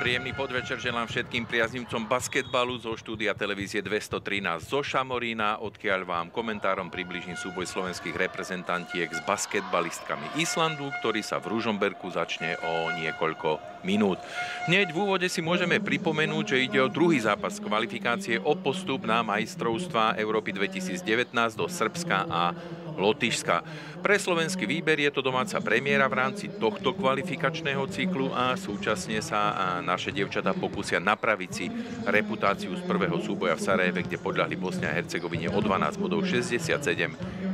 Príjemný podvečer želám všetkým priaznivcom basketbalu zo štúdia televízie 213 zo Šamorína, odkiaľ vám komentárom približím súboj slovenských reprezentantiek s basketbalistkami Islandu, ktorý sa v Ružomberku začne o niekoľko minút. Hneď v úvode si môžeme pripomenúť, že ide o druhý zápas kvalifikácie o postup na majstrovstvá Európy 2019 do Srbska a Lotyšska. Pre slovenský výber je to domáca premiéra v rámci tohto kvalifikačného cyklu a súčasne sa naše dievčatá pokúsia napraviť si reputáciu z prvého súboja v Sarajeve, kde podľahli Bosne a Hercegovine o 12 bodov 67-79.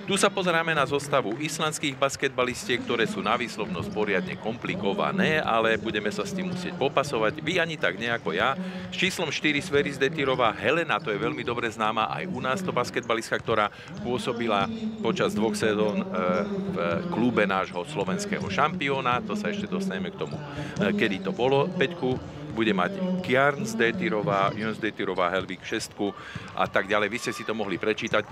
Tu sa pozeráme na zostavu islandských basketbalistiek, ktoré sú na výslovnosť poriadne komplikované, ale budeme sa s tým musieť popasovať. Vy ani tak nejako ja. S číslom 4 Sveris Detyrová Helena, to je veľmi dobre známa aj u nás to basketbalistka, ktorá pôsobila počas 2 sezón v klube nášho slovenského šampióna. To sa ešte dostaneme k tomu, kedy to bolo. Peťku bude mať Kjarns Detyrová, Jöns Detyrová, Helvik 6 a tak ďalej. Vy ste si to mohli prečítať.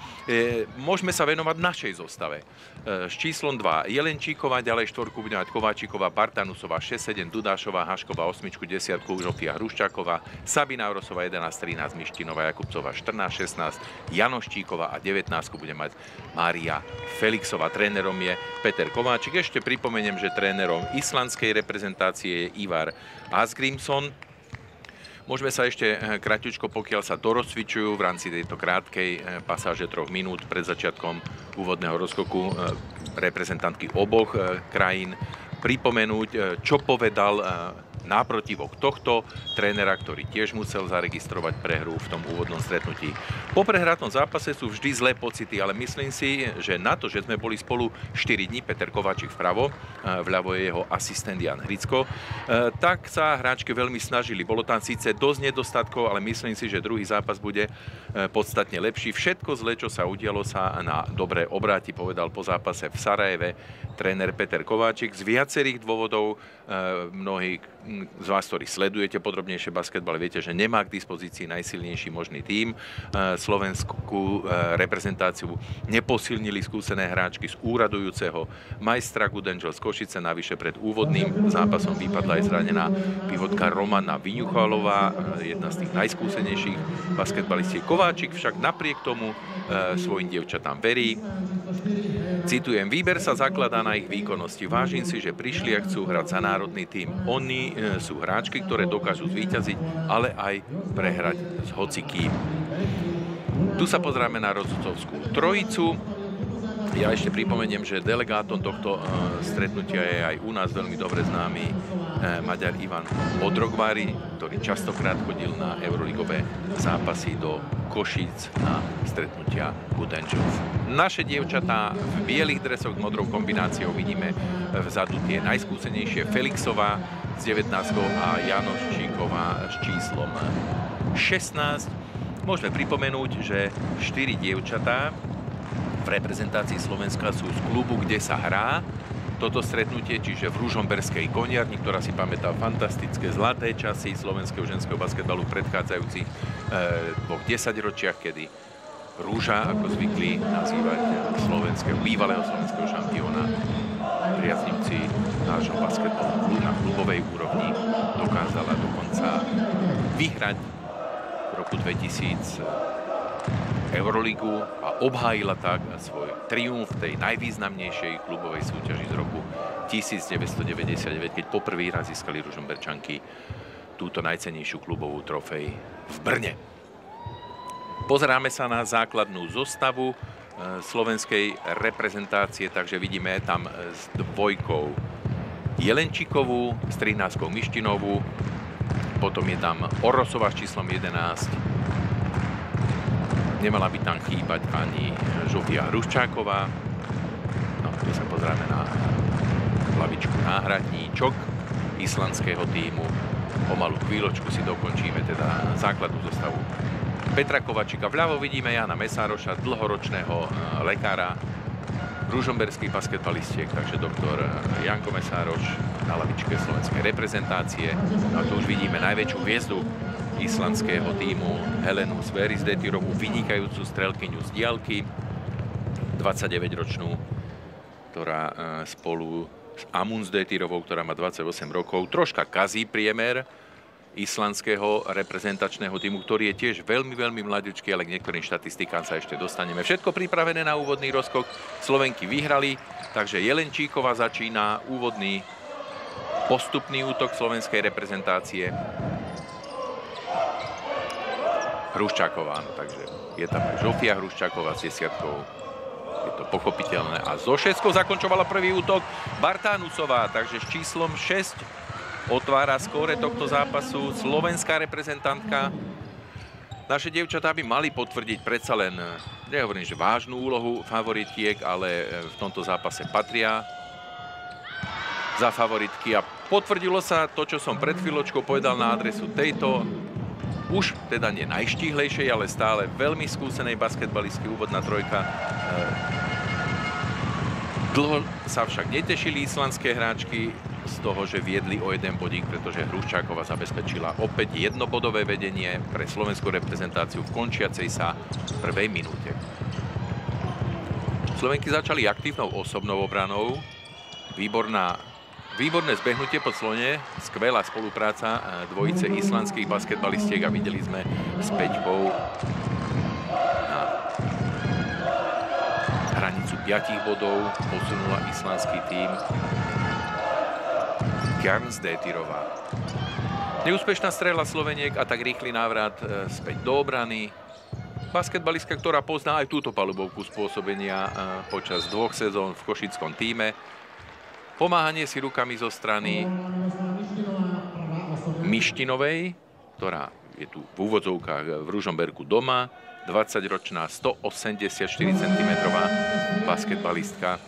Môžeme sa venovať našej zostave. S číslom 2 Jelenčíková, ďalej 4 bude mať Kováčiková, Bartanusová 6-7, Dudášová, Hašková 8, 10, Žofia Hruščáková, Sabina Orosová 11-13, Mištinová, Jakubcová 14-16, Janoščíková a 19 bude mať Mária Felixová. Trénerom je Peter Kováčik. Ešte pripomeniem, že trénerom islandskej reprezentácie je Ivar Asgrímsson. Môžeme sa ešte kratučko, pokiaľ sa dorozcvičujú v rámci tejto krátkej pasáže 3 minút pred začiatkom úvodného rozskoku reprezentantky oboch krajín, pripomenúť, čo povedal náprotivok tohto trénera, ktorý tiež musel zaregistrovať prehru v tom úvodnom stretnutí. Po prehratom zápase sú vždy zlé pocity, ale myslím si, že na to, že sme boli spolu 4 dní, Peter Kováčik vpravo, vľavo je jeho asistent Jan Hricko, tak sa hráčky veľmi snažili. Bolo tam síce dosť nedostatkov, ale myslím si, že druhý zápas bude podstatne lepší. Všetko zlé, čo sa udialo, sa na dobré obráti, povedal po zápase v Sarajeve tréner Peter Kováčik. Z viacerých dôvodov mnohí z vás, ktorí sledujete podrobnejšie basketbal, viete, že nemá k dispozícii najsilnejší možný tím. Slovenskú reprezentáciu neposilnili skúsené hráčky z úradujúceho majstra Good Angels Košice. Navyše pred úvodným zápasom vypadla aj zranená pivotka Romana Viňuchalová, jedna z tých najskúsenejších basketbalistiek. Kováčik však napriek tomu svojim dievčatám verí. Citujem, výber sa zakladá na ich výkonnosti. Vážim si, že prišli a chcú hrať za národný tím. Oni sú hráčky, ktoré dokážu zvíťaziť, ale aj prehrať s hocikým. Tu sa pozrieme na rozhodcovskú trojicu. Ja ešte pripomeniem, že delegátom tohto stretnutia je aj u nás veľmi dobre známy Maďar Ivan Bodrogvári, ktorý častokrát chodil na euroligové zápasy do Košíc na stretnutia Good Angels. Naše dievčatá v bielých dresoch s modrou kombináciou vidíme vzadu tie najskúsenejšie, Felixová s 19 a Janoščíková s číslom 16. Môžeme pripomenúť, že 4 dievčatá v reprezentácii Slovenska sú z klubu, kde sa hrá toto stretnutie, čiže v Ružomberskej koniarni, ktorá si pamätá fantastické zlaté časy slovenského ženského basketbalu v predchádzajúcich 2 desaťročiach, kedy Rúža, ako zvykli nazývať bývalého slovenského šampióna, priaznivci nášho basketbalu na klubovej úrovni, dokázala dokonca vyhrať v roku 2000 Euroligu a obhájila tak svoj triumf tej najvýznamnejšej klubovej súťaži z roku 1999, keď poprvý raz získali Ružomberčanky túto najcennejšiu klubovú trofej v Brne. Pozeráme sa na základnú zostavu slovenskej reprezentácie, takže vidíme tam s 2 Jelenčíkovú, s 13 Mištinovú, potom je tam Orosová s číslom 11, nemala by tam chýbať ani Žofia Hruščáková. No, tu sa pozrieme na lavičku náhradníčok islandského tímu. O malú chvíľočku si dokončíme teda základnú zostavu Petra Kováčika. Vľavo vidíme Jana Mesároša, dlhoročného lekára ružomberských basketbalistiek, takže doktor Janko Mesároš na lavičke slovenskej reprezentácie. No a tu už vidíme najväčšiu hviezdu islandského tímu Helenu Sveris Detyrovú, vynikajúcu strelkyňu z diaľky, 29-ročnú, ktorá spolu s Amundsdóttirovou, ktorá má 28 rokov. Troška kazí priemer islandského reprezentačného týmu, ktorý je tiež veľmi, veľmi mladúčky, ale k niektorým štatistikám sa ešte dostaneme. Všetko pripravené na úvodný rozskok. Slovenky vyhrali, takže Jelenčíková začína úvodný postupný útok slovenskej reprezentácie. Hruščáková, no, takže je tam Žofia Hruščáková s 10. Je to pochopiteľné. A so 6 zakončovala prvý útok Bartánusová, takže s číslom 6 otvára skóre tohto zápasu slovenská reprezentantka. Naše dievčatá by mali potvrdiť predsa len, nehovorím, že vážnu úlohu favoritiek, ale v tomto zápase patria za favoritky. A potvrdilo sa to, čo som pred chvíľočkou povedal na adresu tejto, už teda nie najštíhlejšej, ale stále veľmi skúsenej basketbalistky, úvodná trojka. Dlho sa však netešili islandské hráčky z toho, že viedli o jeden bodík, pretože Hruščáková zabezpečila opäť jednobodové vedenie pre slovenskú reprezentáciu v končiacej sa prvej minúte. Slovenky začali aktívnou osobnou obranou. Výborné zbehnutie po clone, skvelá spolupráca dvojice islandských basketbalistiek a videli sme s Peťkou na hranicu 5 bodov posunula islandský tím Garnsdóttirová. Neúspešná strela Sloveniek a tak rýchly návrat späť do obrany. Basketbalistka, ktorá pozná aj túto palubovku spôsobenia počas 2 sezón v košickom tíme. Pomáhanie si rukami zo strany Mištinovej, ktorá je tu v úvodzovkách v Ružomberku doma. 20-ročná, 184 cm basketbalistka.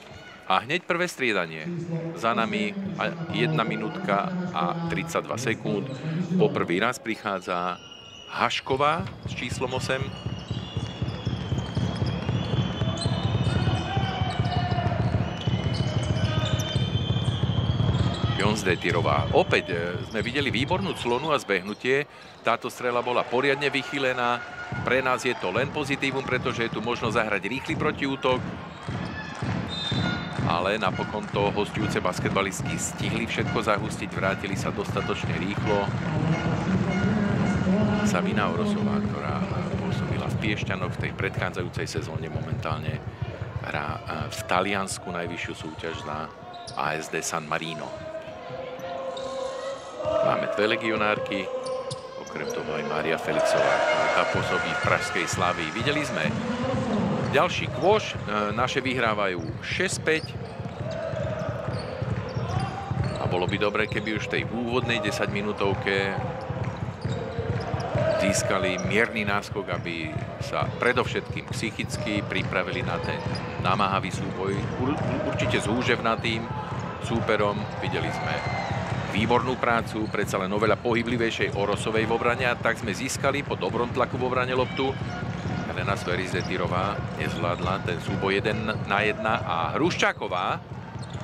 A hneď prvé striedanie. Za nami 1 minútka a 32 sekúnd. Poprvý raz prichádza Hašková s číslom 8. Jonsdóttirová. Opäť sme videli výbornú clonu a zbehnutie. Táto strela bola poriadne vychylená. Pre nás je to len pozitívum, pretože je tu možno zahrať rýchly protiútok. Ale napokon to hostujúce basketbalistky stihli všetko zahustiť, vrátili sa dostatočne rýchlo. Sabina Orosová, ktorá pôsobila v Piešťanoch v tej predchádzajúcej sezóne, momentálne hrá v Taliansku najvyššiu súťaž za ASD San Marino. Máme 2 legionárky, okrem toho aj Mária Felixová, ktorá pôsobí v pražskej Slavii. Videli sme ďalší kôš, naše vyhrávajú 6-5. A bolo by dobre, keby už v tej úvodnej 10-minútovke získali mierny náskok, aby sa predovšetkým psychicky pripravili na ten namáhavý súboj. Určite s húževnatým súperom. Videli sme výbornú prácu, predsa len oveľa pohyblivejšej Orosovej v obrane, a tak sme získali po dobrom tlaku v obrane loptu. Helena Sverizdetírová nezvládla ten súboj 1 na 1 a Hruščáková,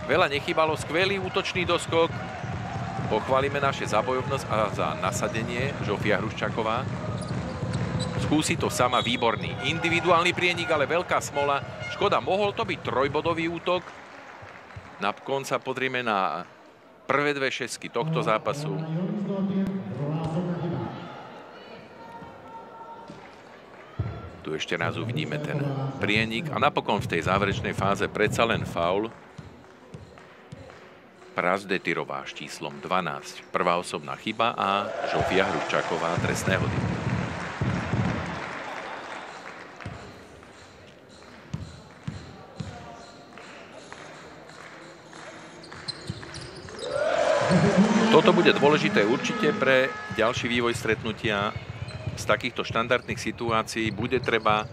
veľa nechýbalo, skvelý útočný doskok. Pochválime naše zabojovnosť a za nasadenie Žofia Hruščáková. Skúsi to sama, výborný individuálny prienik, ale veľká smola. Škoda, mohol to byť trojbodový útok. Napokon sa pozrieme na prvé 2 šestky tohto zápasu. Tu ešte raz uvidíme ten prienik a napokon v tej záverečnej fáze predsa len faul. Prazdetirová s číslom 12. Prvá osobná chyba a Žofia Hruščáková trestné hody. Toto bude dôležité určite pre ďalší vývoj stretnutia. Z takýchto štandardných situácií bude treba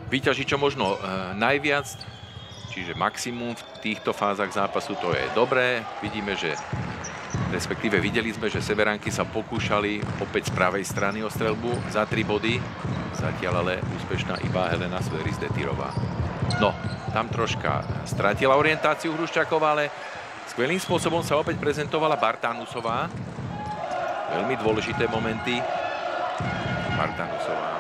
vyťažiť čo možno najviac, čiže maximum v týchto fázach zápasu. To je dobré. Vidíme, že respektíve videli sme, že severánky sa pokúšali opäť z pravej strany o streľbu za 3 body. Zatiaľ ale úspešná iba Helena Sverizdetírová. No, tam troška stratila orientáciu Hruščáková, ale skvelým spôsobom sa opäť prezentovala Bartánusová. Veľmi dôležité momenty. Bartánusová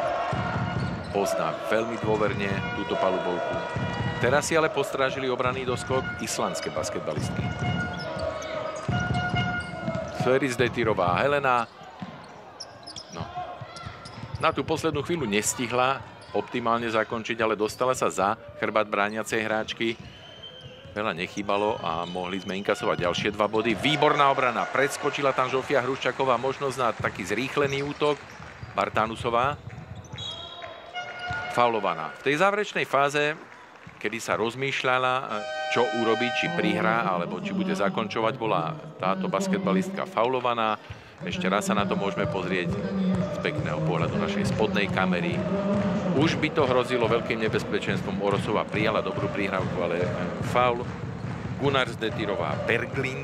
pozná veľmi dôverne túto palubovku. Teraz si ale postrážili obranný doskok islandské basketbalistky. Sverrisdottirová Helena. No. Na tú poslednú chvíľu nestihla optimálne zakončiť, ale dostala sa za chrbát brániacej hráčky. Veľa nechýbalo a mohli sme inkasovať ďalšie 2 body. Výborná obrana. Predskočila tam Žofia Hruščáková. Možnosť na taký zrýchlený útok. Bartanusová. Faulovaná. V tej záverečnej fáze, kedy sa rozmýšľala, čo urobiť, či prihrá, alebo či bude zakončovať, bola táto basketbalistka faulovaná. Ešte raz sa na to môžeme pozrieť z pekného pohľadu našej spodnej kamery. Už by to hrozilo veľkým nebezpečenstvom. Orosová prijala dobrú prihrávku, ale faul. Gunnarsdottirová Berglind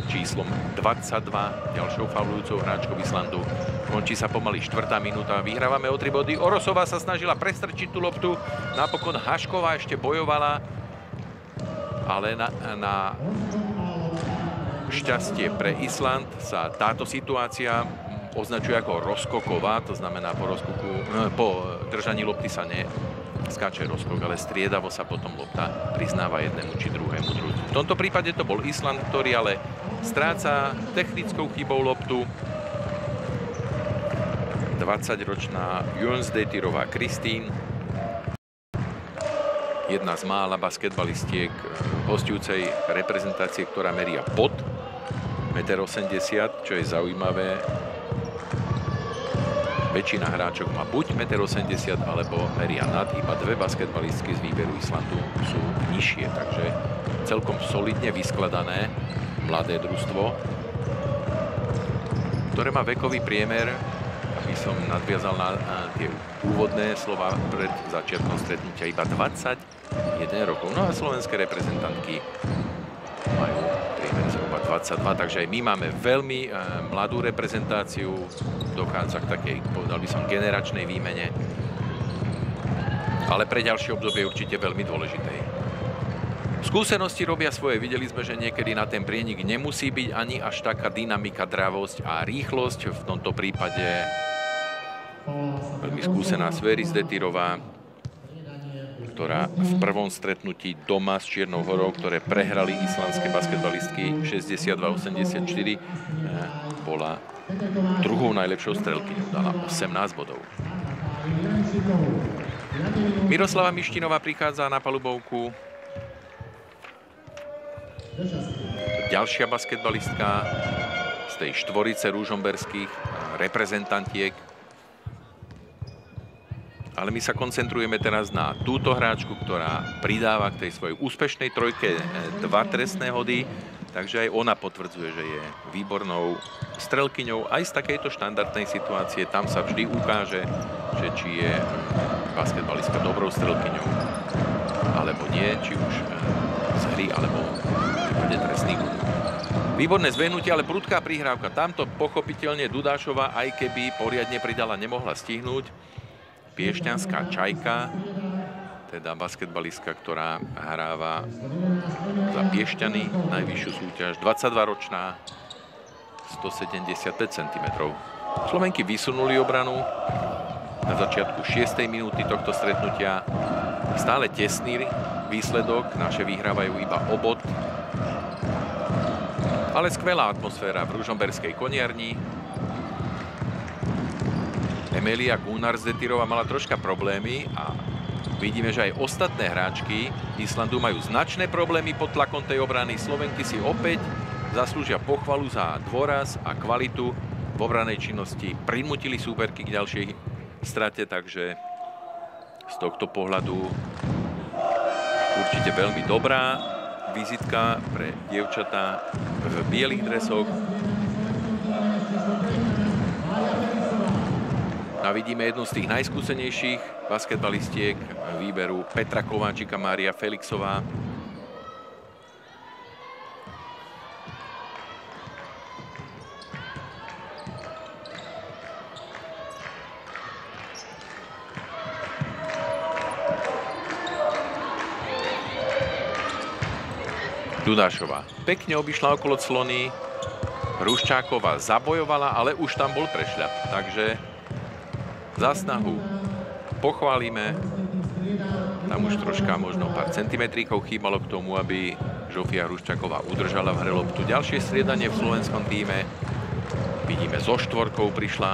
číslom 22, ďalšou faulujúcou hráčkou Islandu. Končí sa pomaly 4. minúta. Vyhrávame o 3 body. Orosová sa snažila prestrčiť tú loptu. Napokon Hašková ešte bojovala, ale na šťastie pre Island sa táto situácia označuje ako rozskoková, to znamená po držaní lopty sa neskáče rozskok, ale striedavo sa potom lopta priznáva jednému či druhému družstvu. V tomto prípade to bol Island, ktorý ale stráca technickou chybou loptu. 20-ročná Jónsdóttirová Kristín, jedna z mála basketbalistiek hostujúcej reprezentácie, ktorá meria pod 1,80 m, čo je zaujímavé. Väčšina hráčok má buď 1,80 m, alebo meria nad. Iba 2 basketbalistky z výberu Islandu sú nižšie, takže celkom solidne vyskladané mladé družstvo, ktoré má vekový priemer, aby som nadviazal na tie úvodné slova pred začiatkom stretnutia, iba 21 rokov. No a slovenské reprezentantky majú priemer zhruba 22, takže aj my máme veľmi mladú reprezentáciu. Dochádza k takej, povedal by som, generačnej výmene, ale pre ďalšie obdobie určite veľmi dôležitej. Skúsenosti robia svoje. Videli sme, že niekedy na ten prienik nemusí byť ani až taká dynamika, dravosť a rýchlosť. V tomto prípade veľmi skúsená Sverrisdottirová, ktorá v prvom stretnutí doma s Čiernou Horou, ktoré prehrali islandské basketbalistky 62-84, bola druhou najlepšou strelkyňou, dala 18 bodov. Miroslava Mištinová prichádza na palubovku. Ďalšia basketbalistka z tej štvorice ružomberských reprezentantiek. Ale my sa koncentrujeme teraz na túto hráčku, ktorá pridáva k tej svojej úspešnej trojke 2 trestné hody. Takže aj ona potvrdzuje, že je výbornou strelkyňou aj z takejto štandardnej situácie. Tam sa vždy ukáže, že či je basketbalistka dobrou strelkyňou alebo nie, či už z hry alebo bude trestný bod. Výborné zbehnutie, ale prudká prihrávka. Tamto pochopiteľne Dudášová, aj keby poriadne pridala, nemohla stihnúť. Piešťanská Čajka, teda basketbalistka, ktorá hráva za Piešťany, najvyššiu súťaž, 22-ročná, 175 cm. Slovenky vysunuli obranu na začiatku 6. minúty tohto stretnutia. Stále tesný výsledok, naše vyhrávajú iba o bod. Ale skvelá atmosféra v ružomberskej koniarni. Emilia Gunnarsdottirová mala troška problémy a vidíme, že aj ostatné hráčky Islandu majú značné problémy pod tlakom tej obrany. Slovenky si opäť zaslúžia pochvalu za dôraz a kvalitu v obranej činnosti. Prinútili súperky k ďalšej strate, takže z tohto pohľadu určite veľmi dobrá vizitka pre dievčatá v bielých dresoch. A vidíme jednu z tých najskúsenejších basketbalistiek výberu Petra Kováčika, Mária Felixová. Dudášová pekne obišla okolo clony. Hruščáková zabojovala, ale už tam bol prešľap. Takže za snahu pochválime Tam už troška, možno pár centimetríkov chýbalo k tomu, aby Žofia Hruščáková udržala v hre loptu. Ďalšie striedanie v slovenskom týme. Vidíme, so štvorkou prišla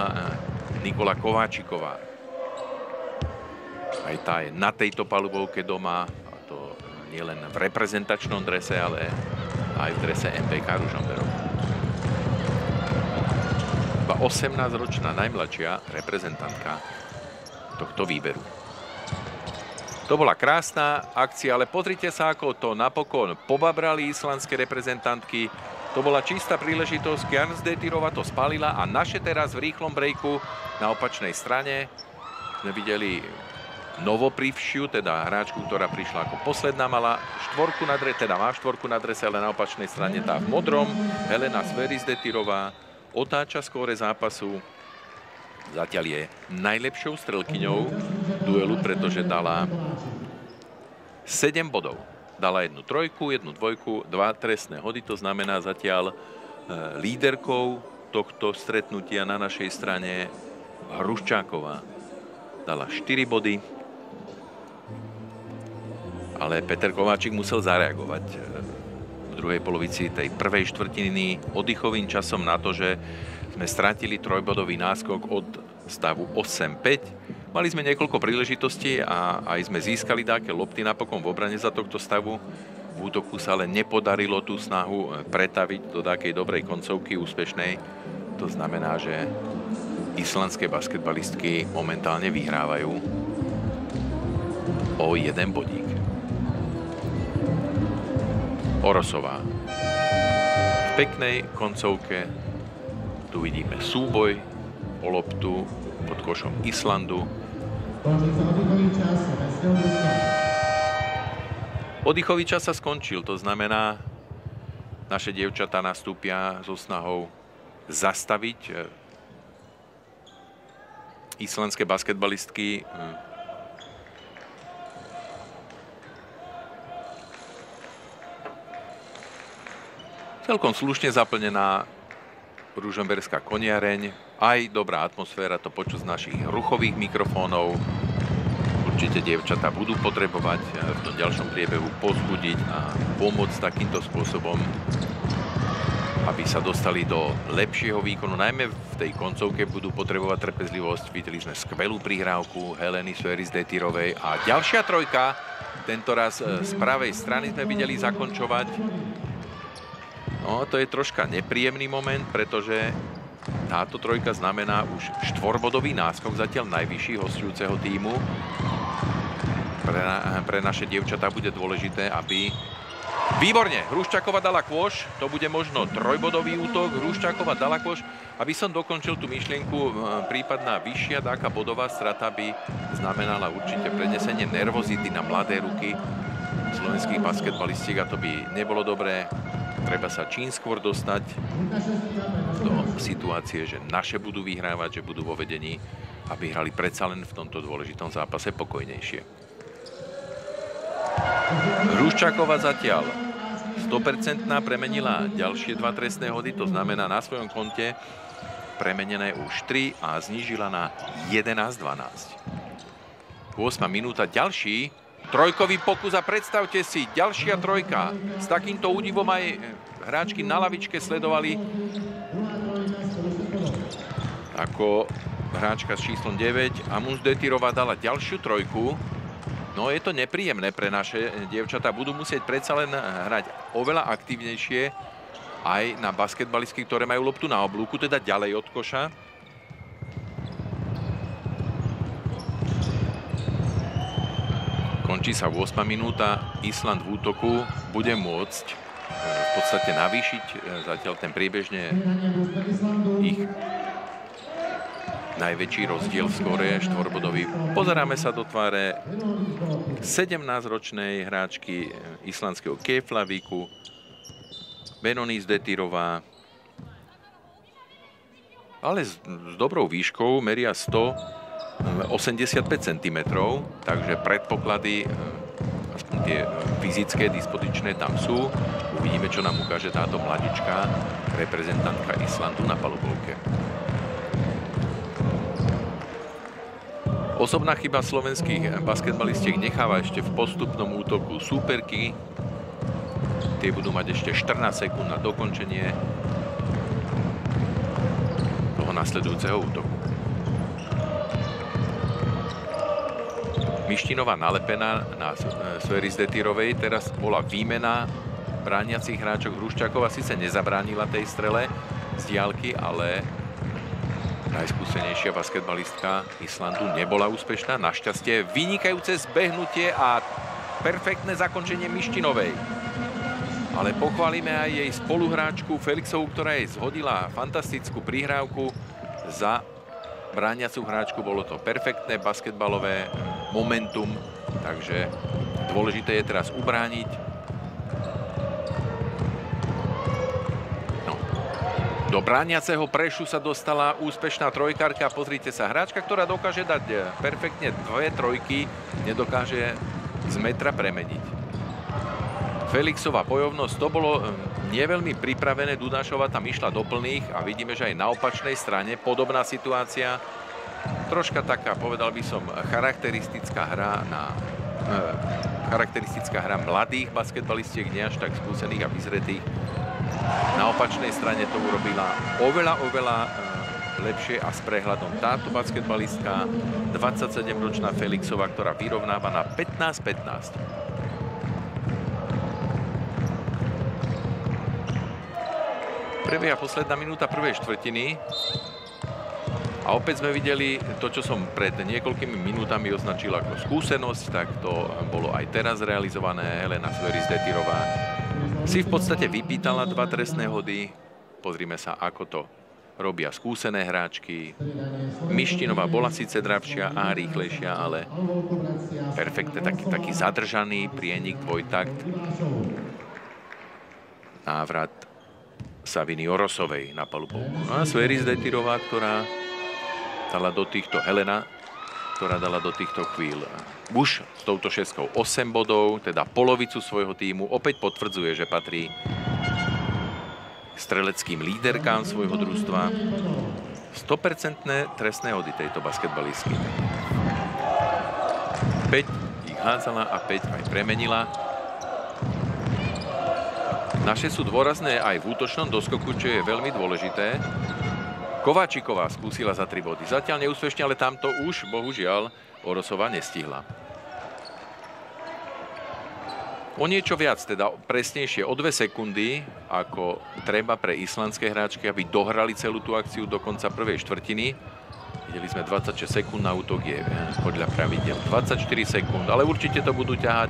Nikola Kováčiková. Aj tá je na tejto palubovke doma. A to nie len v reprezentačnom drese, ale aj v drese MPK Ružomberok. 18-ročná najmladšia reprezentantka tohto výberu. To bola krásna akcia, ale pozrite sa, ako to napokon pobabrali islandské reprezentantky. To bola čistá príležitosť, Gjarnsdóttirová to spálila a naše teraz v rýchlom breaku na opačnej strane sme videli novoprivšiu, teda hráčku, ktorá prišla ako posledná, mala štvorku na drese, teda má štvorku na drese, ale na opačnej strane tá v modrom, Helena Sverrisdóttirová, otáča skóre zápasu. Zatiaľ je najlepšou strelkyňou duelu, pretože dala 7 bodov. Dala 1 trojku, 1 dvojku, 2 trestné hody. To znamená zatiaľ líderkou tohto stretnutia na našej strane Hruščáková. Dala 4 body. Ale Peter Kováčik musel zareagovať v druhej polovici tej prvej štvrtiny oddychovým časom na to, že sme stratili trojbodový náskok od stavu 8-5. Mali sme niekoľko príležitostí a aj sme získali také lopty napokon v obrane za tohto stavu. V útoku sa ale nepodarilo tú snahu pretaviť do takej dobrej koncovky úspešnej. To znamená, že islandské basketbalistky momentálne vyhrávajú o 1 bodík. Orosová v peknej koncovke. Tu vidíme súboj o loptu pod košom Islandu. Oddychový čas sa skončil, to znamená, naše dievčatá nastúpia so snahou zastaviť islandské basketbalistky. Celkom slušne zaplnená ružomberská koniareň, aj dobrá atmosféra, to počuť z našich ruchových mikrofónov. Určite dievčatá budú potrebovať v tom ďalšom priebehu povzbudiť a pomôcť takýmto spôsobom, aby sa dostali do lepšieho výkonu. Najmä v tej koncovke budú potrebovať trpezlivosť. Videli sme skvelú prihrávku Heleny Sverrisdóttirovej a ďalšia trojka, tentoraz z pravej strany sme videli zakončovať. No, to je troška nepríjemný moment, pretože táto trojka znamená už 4-bodový náskok, zatiaľ najvyšší hostujúceho tímu. Pre naše dievčatá bude dôležité, aby... Výborne! Hruščáková dala kôš, to bude možno 3-bodový útok. Hruščáková dala kôš. Aby som dokončil tú myšlienku, prípadná vyššia taká bodová strata by znamenala určite prenesenie nervozity na mladé ruky slovenských basketbalistiek a to by nebolo dobré. Treba sa čím skôr dostať do situácie, že naše budú vyhrávať, že budú vo vedení, aby hrali predsa len v tomto dôležitom zápase pokojnejšie. Hruščáková zatiaľ 100% premenila ďalšie 2 trestné hody, to znamená na svojom konte premenené už 3 a znížila na 11-12. 8. minúta, ďalší trojkový pokus a predstavte si, ďalšia trojka. S takýmto údivom aj hráčky na lavičke sledovali, ako hráčka s číslom 9 Gjarnsdóttirová dala ďalšiu trojku. No je to nepríjemné pre naše dievčatá. Budú musieť predsa len hrať oveľa aktívnejšie aj na basketbalistky, ktoré majú loptu na oblúku, teda ďalej od koša. Končí sa 8. minúta. Island v útoku bude môcť v podstate navýšiť zatiaľ ten priebežne ich najväčší rozdiel v skóre, 4-bodový. Pozeráme sa do tváre 17-ročnej hráčky islandského Keflavíku, Benónís-Dettirová, ale s dobrou výškou, meria 185 cm, takže predpoklady, aspoň tie fyzické, dispozičné tam sú. Uvidíme, čo nám ukáže táto mladička, reprezentantka Islandu na palubovke. Osobná chyba slovenských basketbalistiek necháva ešte v postupnom útoku súperky. Tie budú mať ešte 14 sekúnd na dokončenie toho nasledujúceho útoku. Mištinová nalepená na Sverris Detyrovej. Teraz bola výmena brániacich hráčok. Hruščáková síce nezabránila tej strele z diaľky, ale najskúsenejšia basketbalistka Islandu nebola úspešná. Našťastie vynikajúce zbehnutie a perfektné zakončenie Mištinovej. Ale pochválime aj jej spoluhráčku Felixovú, ktorá jej zhodila fantastickú prihrávku za brániacu hráčku. Bolo to perfektné basketbalové momentum, takže dôležité je teraz ubrániť. No. Do brániaceho prešu sa dostala úspešná trojkárka. Pozrite sa, hráčka, ktorá dokáže dať perfektne dve trojky, nedokáže z metra premeniť. Felixová bojovnosť, to bolo neveľmi pripravené. Dudášová tam išla do plných a vidíme, že aj na opačnej strane podobná situácia. Troška taká, povedal by som, charakteristická hra mladých basketbalistiek, nie až tak skúsených a vyzretých. Na opačnej strane to urobila oveľa lepšie a s prehľadom táto basketbalistka, 27-ročná Felixová, ktorá vyrovnáva na 15-15. Prebieha posledná minúta prvej štvrtiny. A opäť sme videli to, čo som pred niekoľkými minútami označil ako skúsenosť, tak to bolo aj teraz realizované. Helena Sverris Detyrová si v podstate vypýtala 2 trestné hody. Pozrime sa, ako to robia skúsené hráčky. Mištinová bola síce dravšia a rýchlejšia, ale perfektne, taký zadržaný prienik, dvojtakt. Návrat Saviny Orosovej na palubovku. No a Sverris Detyrová, ktorá dala do týchto, Helena, ktorá dala do týchto chvíľ už s touto šestkou 8 bodov, teda polovicu svojho tímu, opäť potvrdzuje, že patrí k streleckým líderkám svojho družstva. 100% trestné hody tejto basketbalistky. 5 ich hádzala a 5 aj premenila. Naše sú dôrazné aj v útočnom doskoku, čo je veľmi dôležité. Kováčiková skúsila za 3 body. Zatiaľ neúspešne, ale tamto už, bohužiaľ, Orosová nestihla. O niečo viac, teda presnejšie o 2 sekundy, ako treba pre islandské hráčky, aby dohrali celú tú akciu do konca prvej štvrtiny. Videli sme 26 sekúnd na útok, je podľa pravidel 24 sekúnd, ale určite to budú ťahať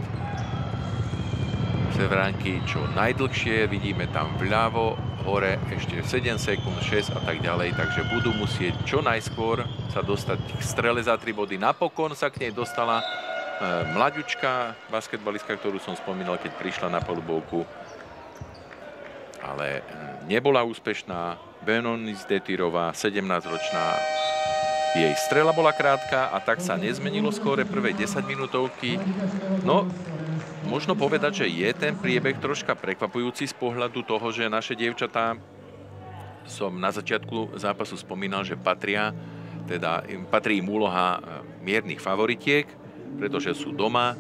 severánky čo najdlhšie. Vidíme tam vľavo, hore ešte 7 sekúnd, 6 a tak ďalej, takže budú musieť čo najskôr sa dostať k strele za 3 body. Napokon sa k nej dostala mlaďučka basketbalistka, ktorú som spomínal, keď prišla na palubovku, ale nebola úspešná. Benonis Detyrová, 17-ročná, jej strela bola krátka a tak sa nezmenilo skóre prvej 10 minútovky. No, možno povedať, že je ten priebeh troška prekvapujúci z pohľadu toho, že naše dievčatá, som na začiatku zápasu spomínal, že patrí im úloha miernych favoritiek, pretože sú doma.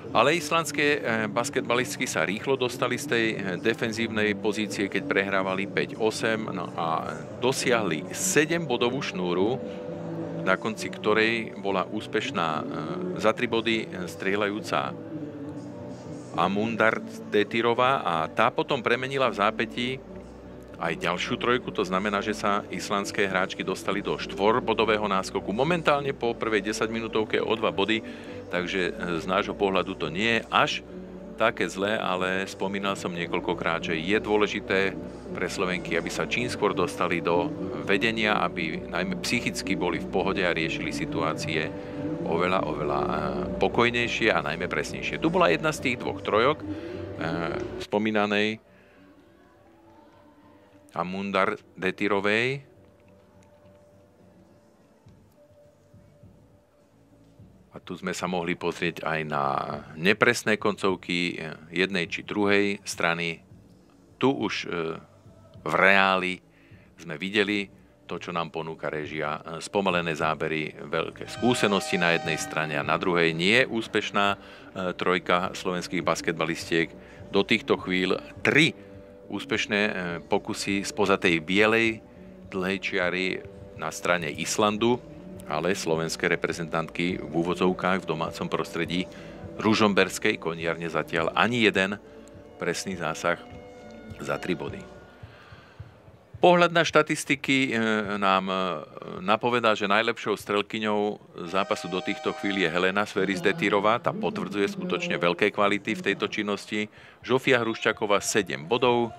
Ale islandské basketbalistky sa rýchlo dostali z tej defenzívnej pozície, keď prehrávali 5-8, no a dosiahli 7-bodovú šnúru, na konci ktorej bola úspešná za 3 body strieľajúca Amundard Detyrová a tá potom premenila v zápätí aj ďalšiu trojku. To znamená, že sa islandské hráčky dostali do 4-bodového náskoku. Momentálne po prvej 10 minútovke o 2 body, takže z nášho pohľadu to nie je až také zlé, ale spomínal som niekoľkokrát, že je dôležité pre Slovenky, aby sa čím skôr dostali do vedenia, aby najmä psychicky boli v pohode a riešili situácie oveľa pokojnejšie a najmä presnejšie. Tu bola jedna z tých 2 trojok spomínanej Amundard Detyrovej. A tu sme sa mohli pozrieť aj na nepresné koncovky jednej či druhej strany. Tu už v reáli sme videli to, čo nám ponúka réžia. Spomalené zábery, veľké skúsenosti na jednej strane a na druhej nie úspešná trojka slovenských basketbalistiek. Do týchto chvíľ 3 úspešné pokusy spoza tej bielej dlhej čiary na strane Islandu, ale slovenské reprezentantky v úvodzovkách v domácom prostredí ružomberskej koniarne zatiaľ ani jeden presný zásah za 3 body. Pohľad na štatistiky nám napovedá, že najlepšou strelkyňou zápasu do týchto chvíľ je Helena Sverrisdottirová. Tá potvrdzuje skutočne veľké kvality v tejto činnosti. Žofia Hruščáková 7 bodov.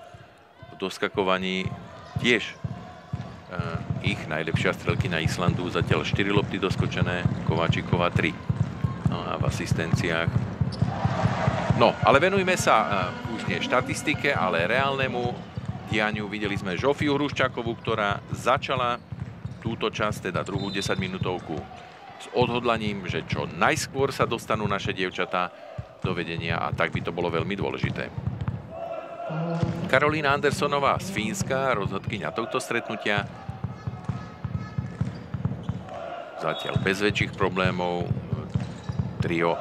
V doskakovaní tiež ich najlepšia strelkyňa Islandu. Zatiaľ 4 lopty doskočené, Kováčiková 3. No a v asistenciách. No, ale venujme sa už nie štatistike, ale reálnemu dianiu. Videli sme Žofiu Hruščákovú, ktorá začala túto časť, teda druhú 10-minútovku, s odhodlaním, že čo najskôr sa dostanú naše dievčatá do vedenia a tak by to bolo veľmi dôležité. Karolína Andersonová z Fínska, rozhodkyňa tohto stretnutia. Zatiaľ bez väčších problémov. Trio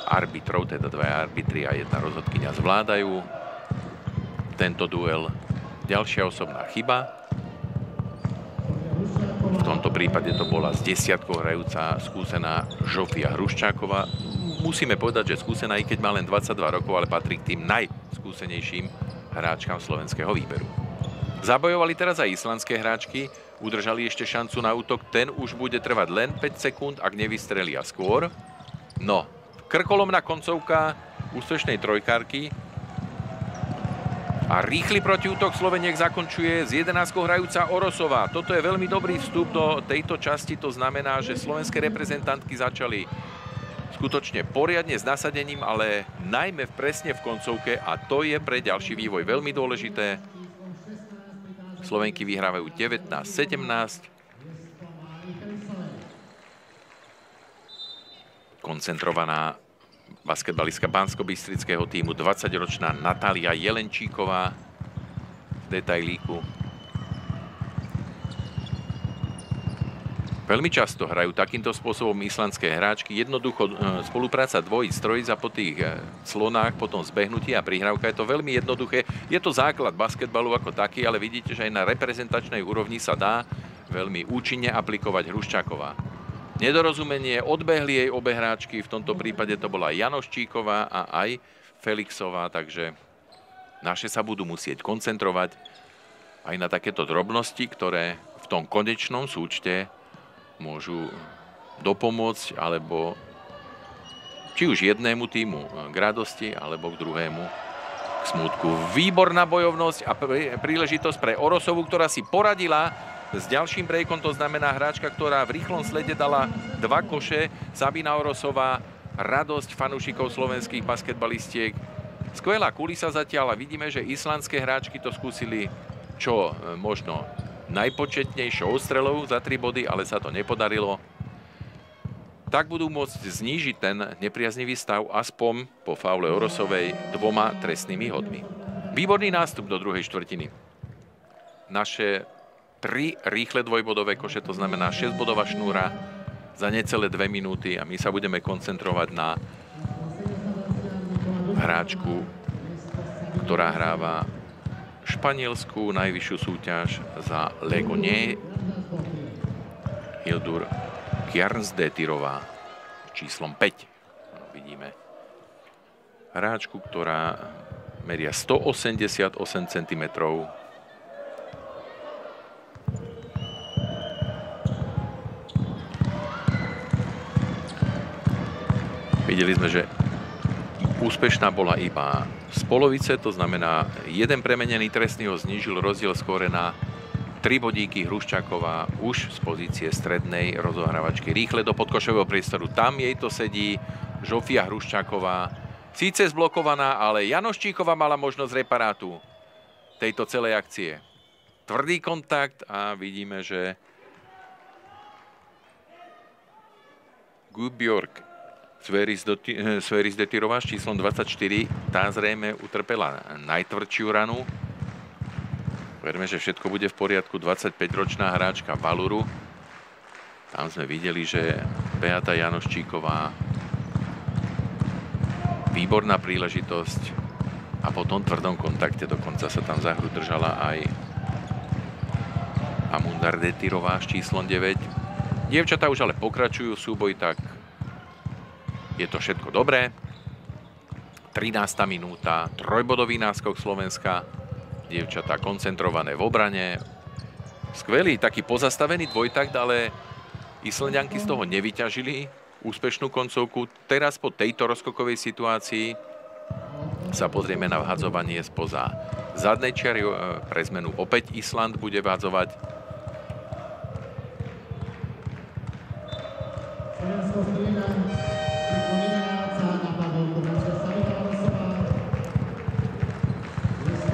arbitrov, teda 2 arbitri a 1 rozhodkyňa zvládajú tento duel. Ďalšia osobná chyba. V tomto prípade to bola s 10 hrajúca skúsená Žofia Hruščáková. Musíme povedať, že skúsená, i keď má len 22 rokov, ale patrí k tým najskúsenejším hráčkam slovenského výberu. Zabojovali teraz aj islandské hráčky. Udržali ešte šancu na útok. Ten už bude trvať len 5 sekúnd, ak nevystrelia skôr. No, krkolomná koncovka úspešnej trojkárky. A rýchly protiútok Sloveniek zakončuje z 11 hrajúca Orosová. Toto je veľmi dobrý vstup do tejto časti. To znamená, že slovenské reprezentantky začali skutočne poriadne s nasadením, ale najmä presne v koncovke. A to je pre ďalší vývoj veľmi dôležité. Slovenky vyhrávajú 19-17. Koncentrovaná basketbalistka banskobystrického tímu, 20-ročná Natália Jelenčíková v detailíku. Veľmi často hrajú takýmto spôsobom islandské hráčky. Jednoducho spolupráca dvojíc, trojíc a po tých clonách, potom zbehnutí a prihrávka. Je to veľmi jednoduché. Je to základ basketbalu ako taký, ale vidíte, že aj na reprezentačnej úrovni sa dá veľmi účinne aplikovať Hruščáková. Nedorozumenie, odbehli jej obe hráčky, v tomto prípade to bola Janoščíková a aj Felixová, takže naše sa budú musieť koncentrovať aj na takéto drobnosti, ktoré v tom konečnom súčte môžu dopomôcť, alebo či už jednému týmu k radosti, alebo k druhému k smútku. Výborná bojovnosť a príležitosť pre Orosovú, ktorá si poradila s ďalším breakom, to znamená hráčka, ktorá v rýchlom slede dala 2 koše. Sabina Orosová, radosť fanúšikov slovenských basketbalistiek. Skvelá kulisa zatiaľ a vidíme, že islandské hráčky to skúsili čo možno najpočetnejšou strelou za 3 body, ale sa to nepodarilo. Tak budú môcť znížiť ten nepriaznivý stav aspoň po faule Orosovej 2 trestnými hodmi. Výborný nástup do druhej štvrtiny. Naše 3 rýchle dvojbodové koše, to znamená 6-bodová šnúra za necelé 2 minúty a my sa budeme koncentrovať na hráčku, ktorá hráva španielskú najvyššiu súťaž za Legonie, Hildur Kjarnsdottirová číslom 5. Vidíme hráčku, ktorá meria 188 cm. Videli sme, že úspešná bola iba z polovice, to znamená, jeden premenený trestný ho znížil rozdiel skóre na 3 bodíky. Hruščáková už z pozície strednej rozohrávačky rýchle do podkošového priestoru. Tam jej to sedí. Žofia Hruščáková síce zblokovaná, ale Janoščíková mala možnosť reparátu tejto celej akcie. Tvrdý kontakt a vidíme, že Guðbjörg Sverrisdottirová s číslom 24, tá zrejme utrpela najtvrdšiu ranu. Verme, že všetko bude v poriadku. 25-ročná hráčka Valuru. Tam sme videli, že Beata Janoščíková, výborná príležitosť a po tom tvrdom kontakte dokonca sa tam za hru držala aj Amunda Rdetírová s číslom 9. Dievčatá už ale pokračujú v súboji, tak je to všetko dobré. 13. minúta, trojbodový náskok Slovenska. Dievčatá koncentrované v obrane. Skvelý, taký pozastavený dvojtakt, ale Islanďanky z toho nevyťažili úspešnú koncovku. Teraz po tejto rozskokovej situácii sa pozrieme na vhadzovanie spoza zadnej čiary. Pre zmenu opäť Island bude vhadzovať.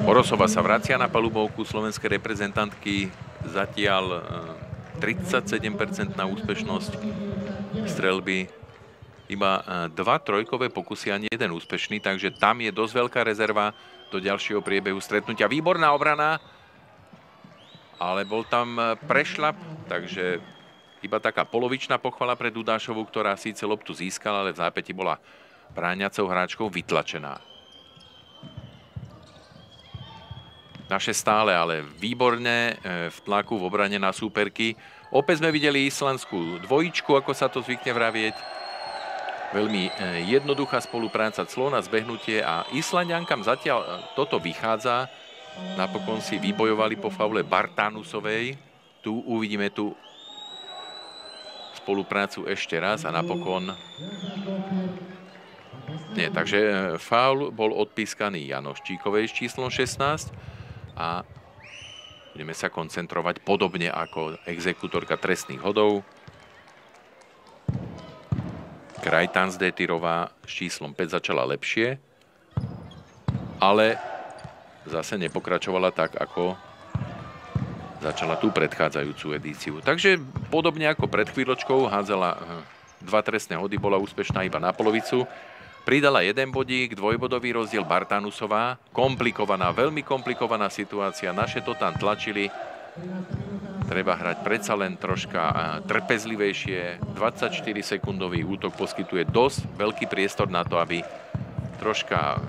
Orosová sa vracia na palubovku slovenskej reprezentantky. Zatiaľ 37% na úspešnosť streľby. Iba 2 trojkové pokusy a jeden úspešný, takže tam je dosť veľká rezerva do ďalšieho priebehu stretnutia. Výborná obrana, ale bol tam prešľap, takže iba taká polovičná pochvala pre Dudášovu, ktorá síce loptu získala, ale v zápäti bola bráňacou hráčkou vytlačená. Naše stále ale výborné v tlaku v obrane na súperky. Opäť sme videli islandskú dvojičku, ako sa to zvykne vravieť. Veľmi jednoduchá spolupráca, clo na zbehnutie a Islanďankám zatiaľ toto vychádza. Napokon si vybojovali po faule Bartanusovej. Tu uvidíme tú spoluprácu ešte raz a napokon... Nie, takže faul bol odpískaný Janoščíkovej s číslom 16 a budeme sa koncentrovať podobne ako exekútorka trestných hodov. Krajtans Détyrová s číslom 5 začala lepšie, ale zase nepokračovala tak, ako začala tú predchádzajúcu edíciu. Takže podobne ako pred chvíľočkou hádzala 2 trestné hody, bola úspešná iba na polovicu. Pridala 1 bodík, dvojbodový rozdiel Bartanusová. Komplikovaná, veľmi komplikovaná situácia. Naše to tam tlačili. Treba hrať predsa len troška trpezlivejšie. 24-sekundový útok poskytuje dosť veľký priestor na to, aby troška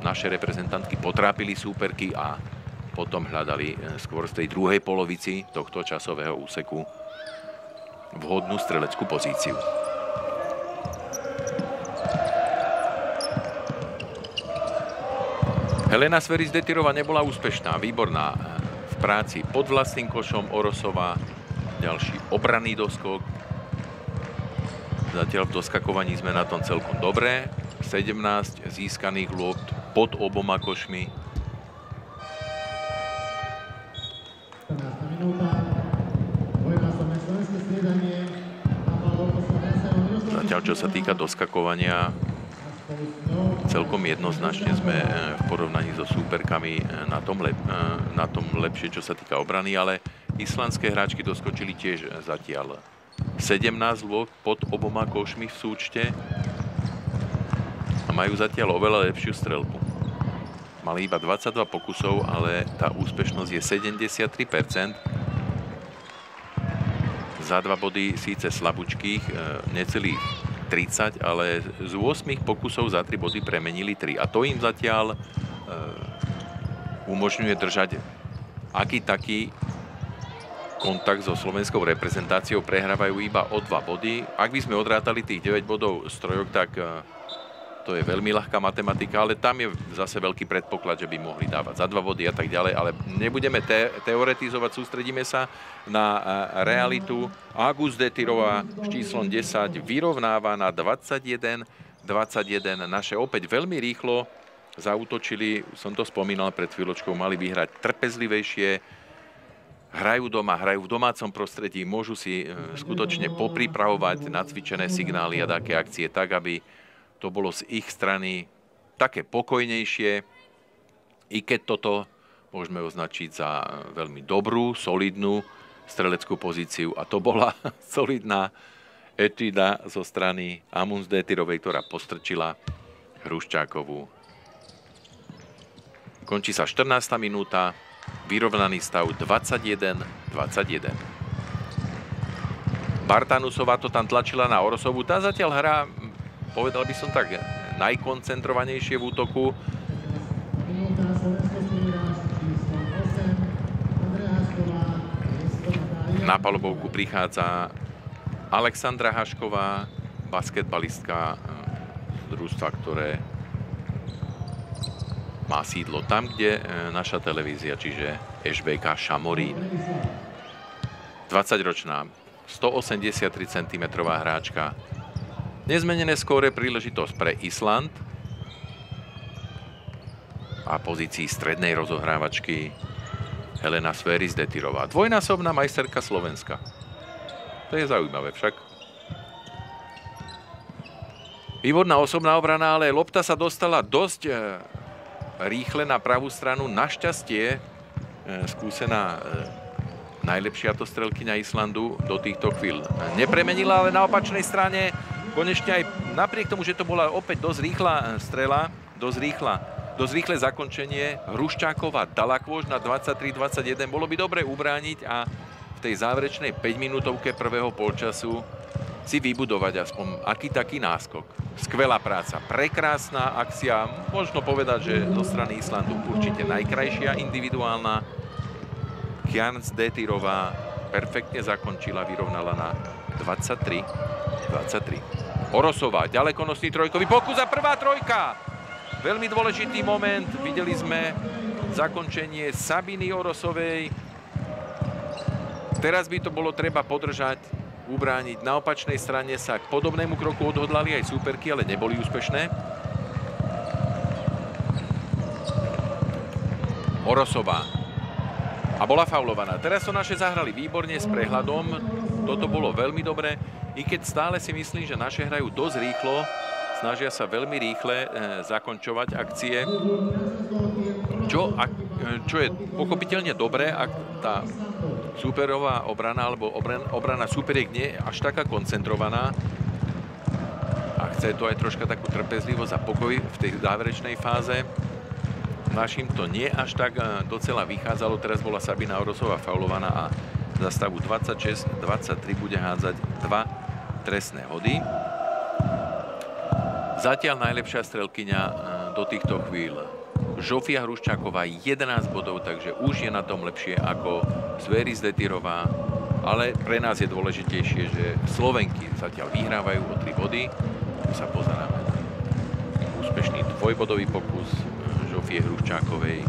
naše reprezentantky potrápili súperky a potom hľadali skôr z tej druhej polovici tohto časového úseku vhodnú streleckú pozíciu. Helena Sveris-Detyrova nebola úspešná, výborná v práci pod vlastným košom. Orosová, ďalší obranný doskok. Zatiaľ v doskakovaní sme na tom celkom dobré. 17 získaných lopt pod oboma košmi. Zatiaľ, čo sa týka doskakovania, celkom jednoznačne sme v porovnaní so súperkami na tom lepšie, čo sa týka obrany, ale islandské hráčky doskočili tiež zatiaľ 17 lôp pod oboma košmi v súčte a majú zatiaľ oveľa lepšiu streľbu. Mali iba 22 pokusov, ale tá úspešnosť je 73%. Za 2 body síce slabúčkých, necelých 30, ale z 8 pokusov za 3 body premenili 3. A to im zatiaľ umožňuje držať aký taký kontakt so slovenskou reprezentáciou. Prehrávajú iba o 2 body. Ak by sme odrátali tých 9 bodov z trojok, tak to je veľmi ľahká matematika, ale tam je zase veľký predpoklad, že by mohli dávať za 2 body a tak ďalej, ale nebudeme teoretizovať, sústredíme sa na realitu. Agus Détyrová s číslom 10 vyrovnáva na 21-21. Naše opäť veľmi rýchlo zaútočili, som to spomínal pred chvíľočkou, mali vyhrať trpezlivejšie, hrajú doma, hrajú v domácom prostredí, môžu si skutočne popripravovať nacvičené signály a také akcie tak, aby to bolo z ich strany také pokojnejšie, i keď toto môžeme označiť za veľmi dobrú, solidnú streleckú pozíciu. A to bola solidná etuda zo strany Amunds Détyrovej, ktorá postrčila Hruščákovú. Končí sa 14. minúta. Vyrovnaný stav 21-21. Bartanusová to tam tlačila na Orosovú. Tá zatiaľ hrá, povedal by som tak, najkoncentrovanejšie v útoku. Na palubovku prichádza Alexandra Hašková, basketbalistka z družstva, ktoré má sídlo tam, kde naša televízia, čiže ŠBK Šamorín. 20-ročná, 183 cm hráčka. Nezmenené skóre, príležitosť pre Island a pozícii strednej rozohrávačky Helena Svéris-Detyrová. Dvojnásobná majsterka Slovenska. To je zaujímavé však. Výborná osobná obrana, ale lopta sa dostala dosť rýchle na pravú stranu. Našťastie skúsená najlepšia to strelkyňa Islandu do týchto chvíľ nepremenila, ale na opačnej strane konečne aj napriek tomu, že to bola opäť dosť rýchla strela, dosť rýchle zakončenie, Hruščáková dala kôž na 23-21. Bolo by dobre ubrániť a v tej záverečnej 5-minútovke prvého polčasu si vybudovať aspoň aký taký náskok. Skvelá práca, prekrásna akcia, možno povedať, že zo strany Islandu určite najkrajšia individuálna. Svéris-Detyrová perfektne zakončila, vyrovnala na 23-23. Orosová, ďalekonosný trojkový pokus a prvá trojka. Veľmi dôležitý moment, videli sme zakončenie Sabiny Orosovej. Teraz by to bolo treba podržať, ubrániť. Na opačnej strane sa k podobnému kroku odhodlali aj súperky, ale neboli úspešné. Orosová. A bola faulovaná. Teraz to naše zahrali výborne s prehľadom. Toto bolo veľmi dobre. I keď stále si myslím, že naše hrajú dosť rýchlo, snažia sa veľmi rýchle zakončovať akcie. Čo je pochopiteľne dobré, ak tá súperová obrana alebo obrana súperiek nie je až taká koncentrovaná a chce to aj troška takú trpezlivosť a pokoj v tej záverečnej fáze. Našim to nie až tak docela vychádzalo. Teraz bola Sabina Orosová faulovaná a za stavu 26-23 bude hádzať 2 trestné hody. Zatiaľ najlepšia strelkyňa do týchto chvíľ Žofia Hruščáková, 11 bodov, takže už je na tom lepšie ako Svéris-Detyrová, ale pre nás je dôležitejšie, že Slovenky zatiaľ vyhrávajú o 3 body. Tu sa pozeráme na úspešný dvojbodový pokus Žofie Hruščákovej.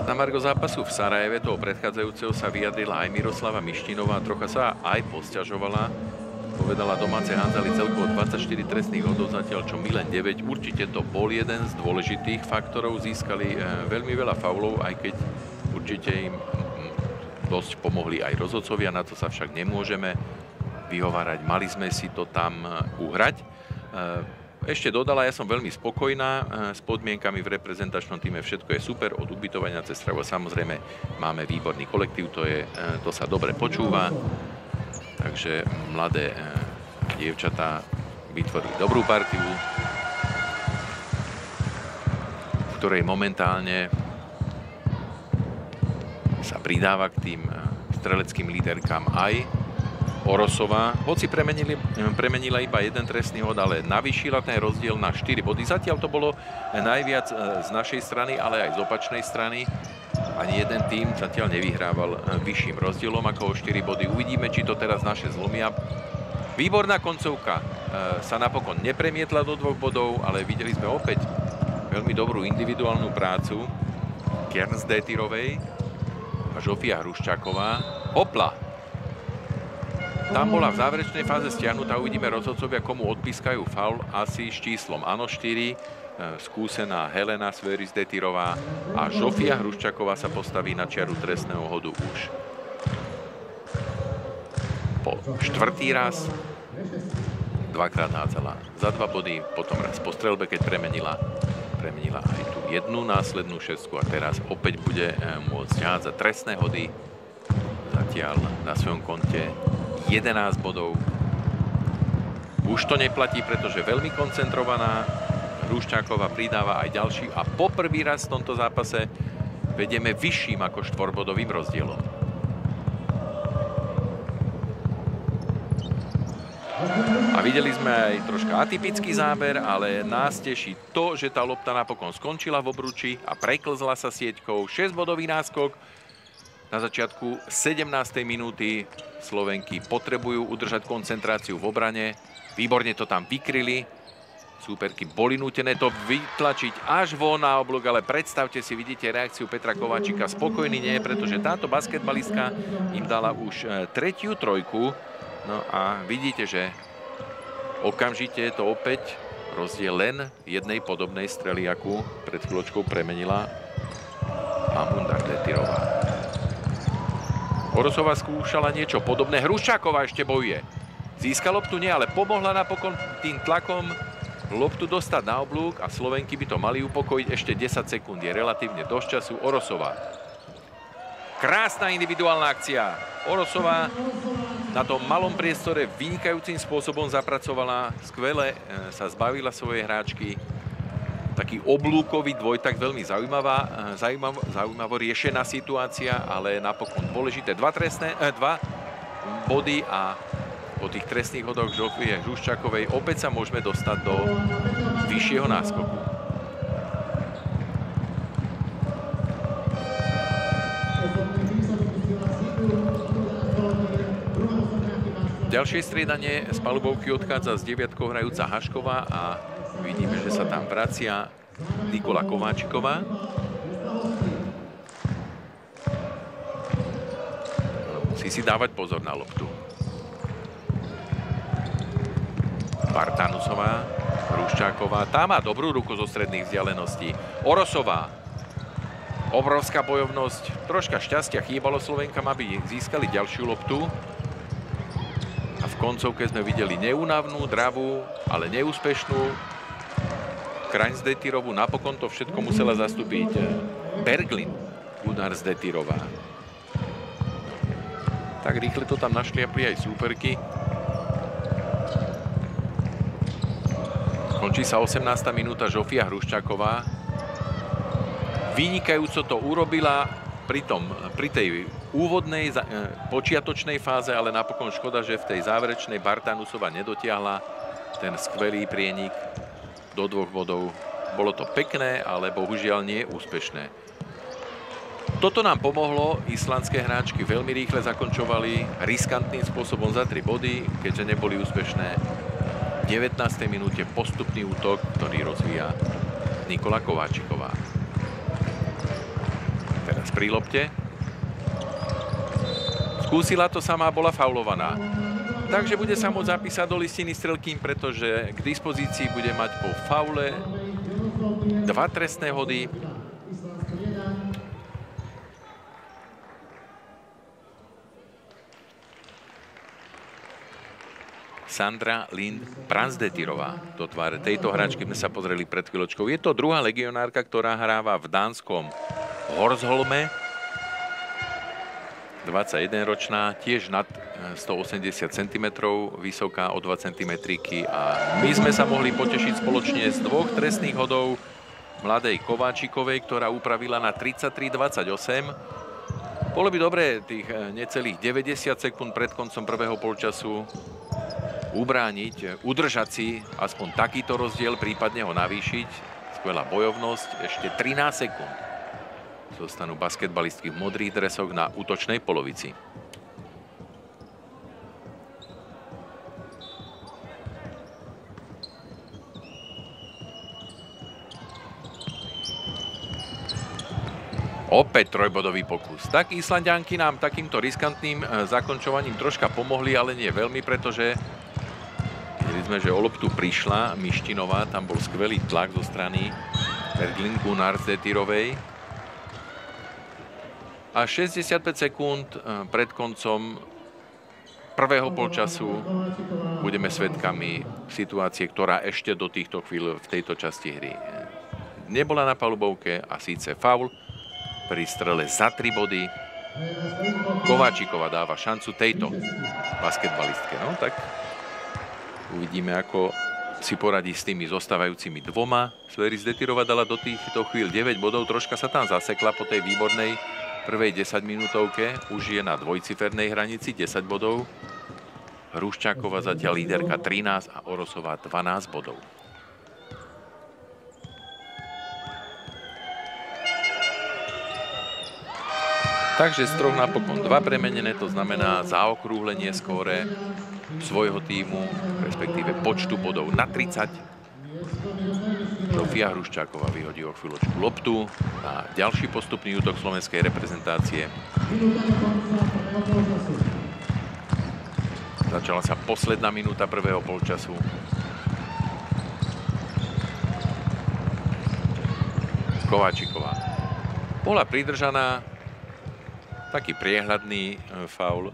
Na margo zápasu v Sarajeve toho predchádzajúceho sa vyjadrila aj Miroslava Mištinová, trocha sa aj posťažovala. Povedala, domáce hádzali celkovo 24 trestných hodov, zatiaľ čo Milen 9. Určite to bol jeden z dôležitých faktorov. Získali veľmi veľa faulov, aj keď určite im dosť pomohli aj rozhodcovia. Na to sa však nemôžeme vyhovárať. Mali sme si to tam uhrať. Ešte dodala, ja som veľmi spokojná s podmienkami v reprezentačnom týme. Všetko je super, od ubytovania cez stravu. Samozrejme, máme výborný kolektív, to sa dobre počúva. Takže mladé dievčatá vytvorili dobrú partiu, v ktorej momentálne sa pridáva k tým streleckým líderkám aj Orosová, hoci premenila iba jeden trestný hod, ale navýšila ten rozdiel na 4 body. Zatiaľ to bolo najviac z našej strany, ale aj z opačnej strany. Ani jeden tým zatiaľ nevyhrával vyšším rozdielom ako o 4 body. Uvidíme, či to teraz naše zlomia. Výborná koncovka sa napokon nepremietla do 2 bodov, ale videli sme opäť veľmi dobrú individuálnu prácu Svéris-Detyrovej a Žofia Hruščáková. Hopla! Tam bola v záverečnej fáze stiahnutá. Uvidíme rozhodcovia, komu odpískajú faul. Asi s číslom áno 4. Skúsená Helena Svéris-Detyrová a Žofia Hruščáková sa postaví na čiaru trestného hodu už po 4. raz. Dvakrát hádzala za 2 body, potom raz po strelbe, keď premenila aj tú jednu následnú šestku a teraz opäť bude môcť hádzať trestné hody. Zatiaľ na svojom konte 11 bodov. Už to neplatí, pretože veľmi koncentrovaná Hruščáková pridáva aj ďalší a poprvý raz v tomto zápase vedieme vyšším ako 4-bodovým rozdielom. A videli sme aj troška atypický záber, ale nás teší to, že tá lopta napokon skončila v obruči a preklzla sa sieťkou. 6-bodový náskok. Na začiatku 17. minúty Slovenky potrebujú udržať koncentráciu v obrane. Výborne to tam vykryli. Súperky boli nútené to vytlačiť až von na oblúk, ale predstavte si, vidíte reakciu Petra Kováčika. Spokojný nie, pretože táto basketbalistka im dala už 3. trojku. No a vidíte, že okamžite je to opäť rozdiel len jednej podobnej strely, akú pred chvíľočkou premenila Amunda Detyrová. Orosová skúšala niečo podobné. Hruščáková ešte bojuje. Získa loptu nie, ale pomohla napokon tým tlakom loptu dostať na oblúk a Slovenky by to mali upokojiť. Ešte 10 sekúnd je relatívne dosť času. Orosová. Krásna individuálna akcia. Orosová na tom malom priestore vynikajúcim spôsobom zapracovala. Skvele sa zbavila svojej hráčky. Taký oblúkový dvojtak, veľmi zaujímavo riešená situácia, ale napokon dôležité. Dva body a po tých trestných hodoch Žofie Hruščákovej opäť sa môžeme dostať do vyššieho náskoku. Ďalšie striedanie z palubovky odchádza z 9-kou hrajúca Hašková a vidíme, že sa tam vracia Nikola Kováčiková. Musí si dávať pozor na loptu. Bartanusová, Hruščáková, tá má dobrú ruku zo stredných vzdialeností. Orosová, obrovská bojovnosť, troška šťastia chýbalo Slovenkám, aby získali ďalšiu loptu. A v koncovke sme videli neúnavnú, dravú, ale neúspešnú Kraňs-Detyrovú. Napokon to všetko musela zastúpiť Berglin Gunars-Detyrová. Tak rýchle to tam našliapli aj súperky. Končí sa 18. minúta. Žofia Hruščáková vynikajúco to urobila pri tej úvodnej počiatočnej fáze, ale napokon škoda, že v tej záverečnej Bartanusová nedotiahla ten skvelý prienik do 2 bodov. Bolo to pekné, ale bohužiaľ nie úspešné. Toto nám pomohlo. Islandské hráčky veľmi rýchle zakončovali riskantným spôsobom za 3 body, keďže neboli úspešné. V 19. minúte postupný útok, ktorý rozvíja Nikola Kováčiková. Teraz pri lopte. Skúsila to sama, bola faulovaná. Takže bude sa môcť zapísať do listiny strelkým, pretože k dispozícii bude mať po faule 2 trestné hody. Sandra Lind Pransdetyrová. Do tváre tejto hráčky sme sa pozreli pred chvíľočkou. Je to druhá legionárka, ktorá hráva v dánskom Horsholme. 21-ročná, tiež nad 180 cm, vysoká o 2 cm. A my sme sa mohli potešiť spoločne z 2 trestných hodov mladej Kováčikovej, ktorá upravila na 33-28. Bolo by dobré tých necelých 90 sekúnd pred koncom prvého polčasu ubrániť, udržať si aspoň takýto rozdiel, prípadne ho navýšiť. Skvelá bojovnosť, ešte 13 sekúnd. Zostanú basketbalistky v modrých dresoch na útočnej polovici. Opäť trojbodový pokus. Tak Islanďanky nám takýmto riskantným zakončovaním troška pomohli, ale nie veľmi, pretože videli sme, že o loptu prišla Mištinová, tam bol skvelý tlak zo strany Berglin Gunars-Detyrovej. A 65 sekúnd pred koncom prvého polčasu budeme svedkami situácie, ktorá ešte do týchto chvíľ v tejto časti hry nebola na palubovke, a síce faul pri strele za 3 body. Kováčiková dáva šancu tejto basketbalistke. No tak Uvidíme, ako si poradí s tými zostávajúcimi dvoma. Sveris Detyrova dala do týchto chvíľ 9 bodov, troška sa tam zasekla po tej výbornej prvej 10-minútovke. Už je na dvojcifernej hranici 10 bodov. Hruščáková zatiaľ líderka 13 a Orosová 12 bodov. Takže z troch napokon 2 premenené, to znamená zaokrúhlenie skóre svojho tímu, respektíve počtu bodov na 30. Zofia Hruščáková vyhodí o chvíľočku loptu na ďalší postupný útok slovenskej reprezentácie. Začala sa posledná minúta prvého polčasu. Kováčiková bola pridržaná. Taký priehľadný faul.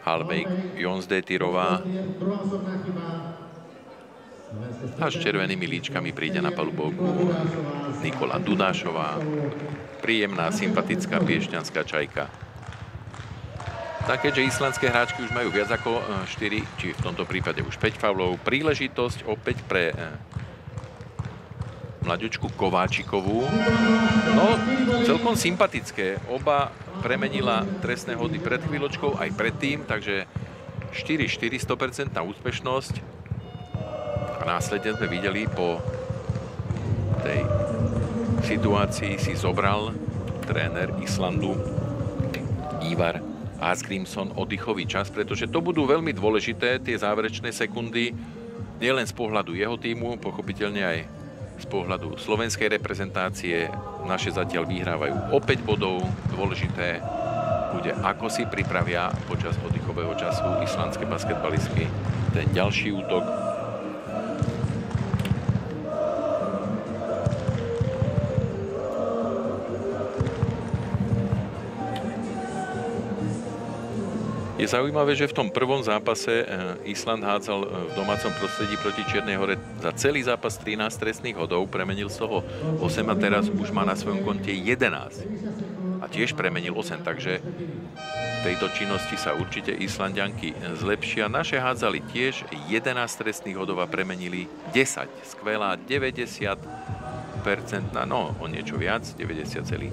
Halbejk, Jons Detyrová. A s červenými líčkami príde na palubovku Nikola Dudášová. Príjemná, sympatická piešťanská čajka. Tak keďže islandské hráčky už majú viac ako 4, či v tomto prípade už 5 faulov, príležitosť opäť pre mlaďočku Kováčikovú. No, celkom sympatické. Oba premenila trestné hody pred chvíľočkou aj predtým, takže 4-4, 100% úspešnosť. A následne sme videli po tej situácii si zobral tréner Islandu Ívar Asgrímsson oddychový čas, pretože to budú veľmi dôležité tie záverečné sekundy, nielen z pohľadu jeho tímu, pochopiteľne aj z pohľadu slovenskej reprezentácie. Naše zatiaľ vyhrávajú o 5 bodov. Dôležité bude, ako si pripravia počas oddychového času islandské basketbalistky ten ďalší útok. Je zaujímavé, že v tom prvom zápase Island hádzal v domácom prostredí proti Čiernej Hore za celý zápas 13 trestných hodov, premenil z toho 8 a teraz už má na svojom konte 11. A tiež premenil 8, takže v tejto činnosti sa určite Islandianky zlepšia. Naše hádzali tiež 11 trestných hodov a premenili 10. Skvelá 90%, no o niečo viac, 90,9,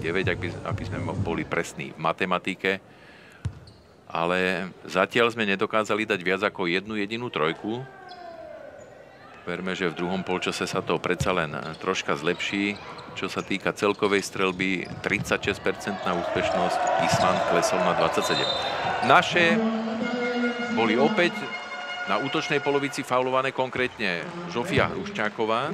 aby sme boli presní v matematike. Ale zatiaľ sme nedokázali dať viac ako jednu jedinú trojku. Verme, že v druhom polčase sa to predsa len troška zlepší. Čo sa týka celkovej streľby, 36% na úspešnosť, Island klesol na 27. Naše boli opäť na útočnej polovici faulované, konkrétne Zofia Hruščáková.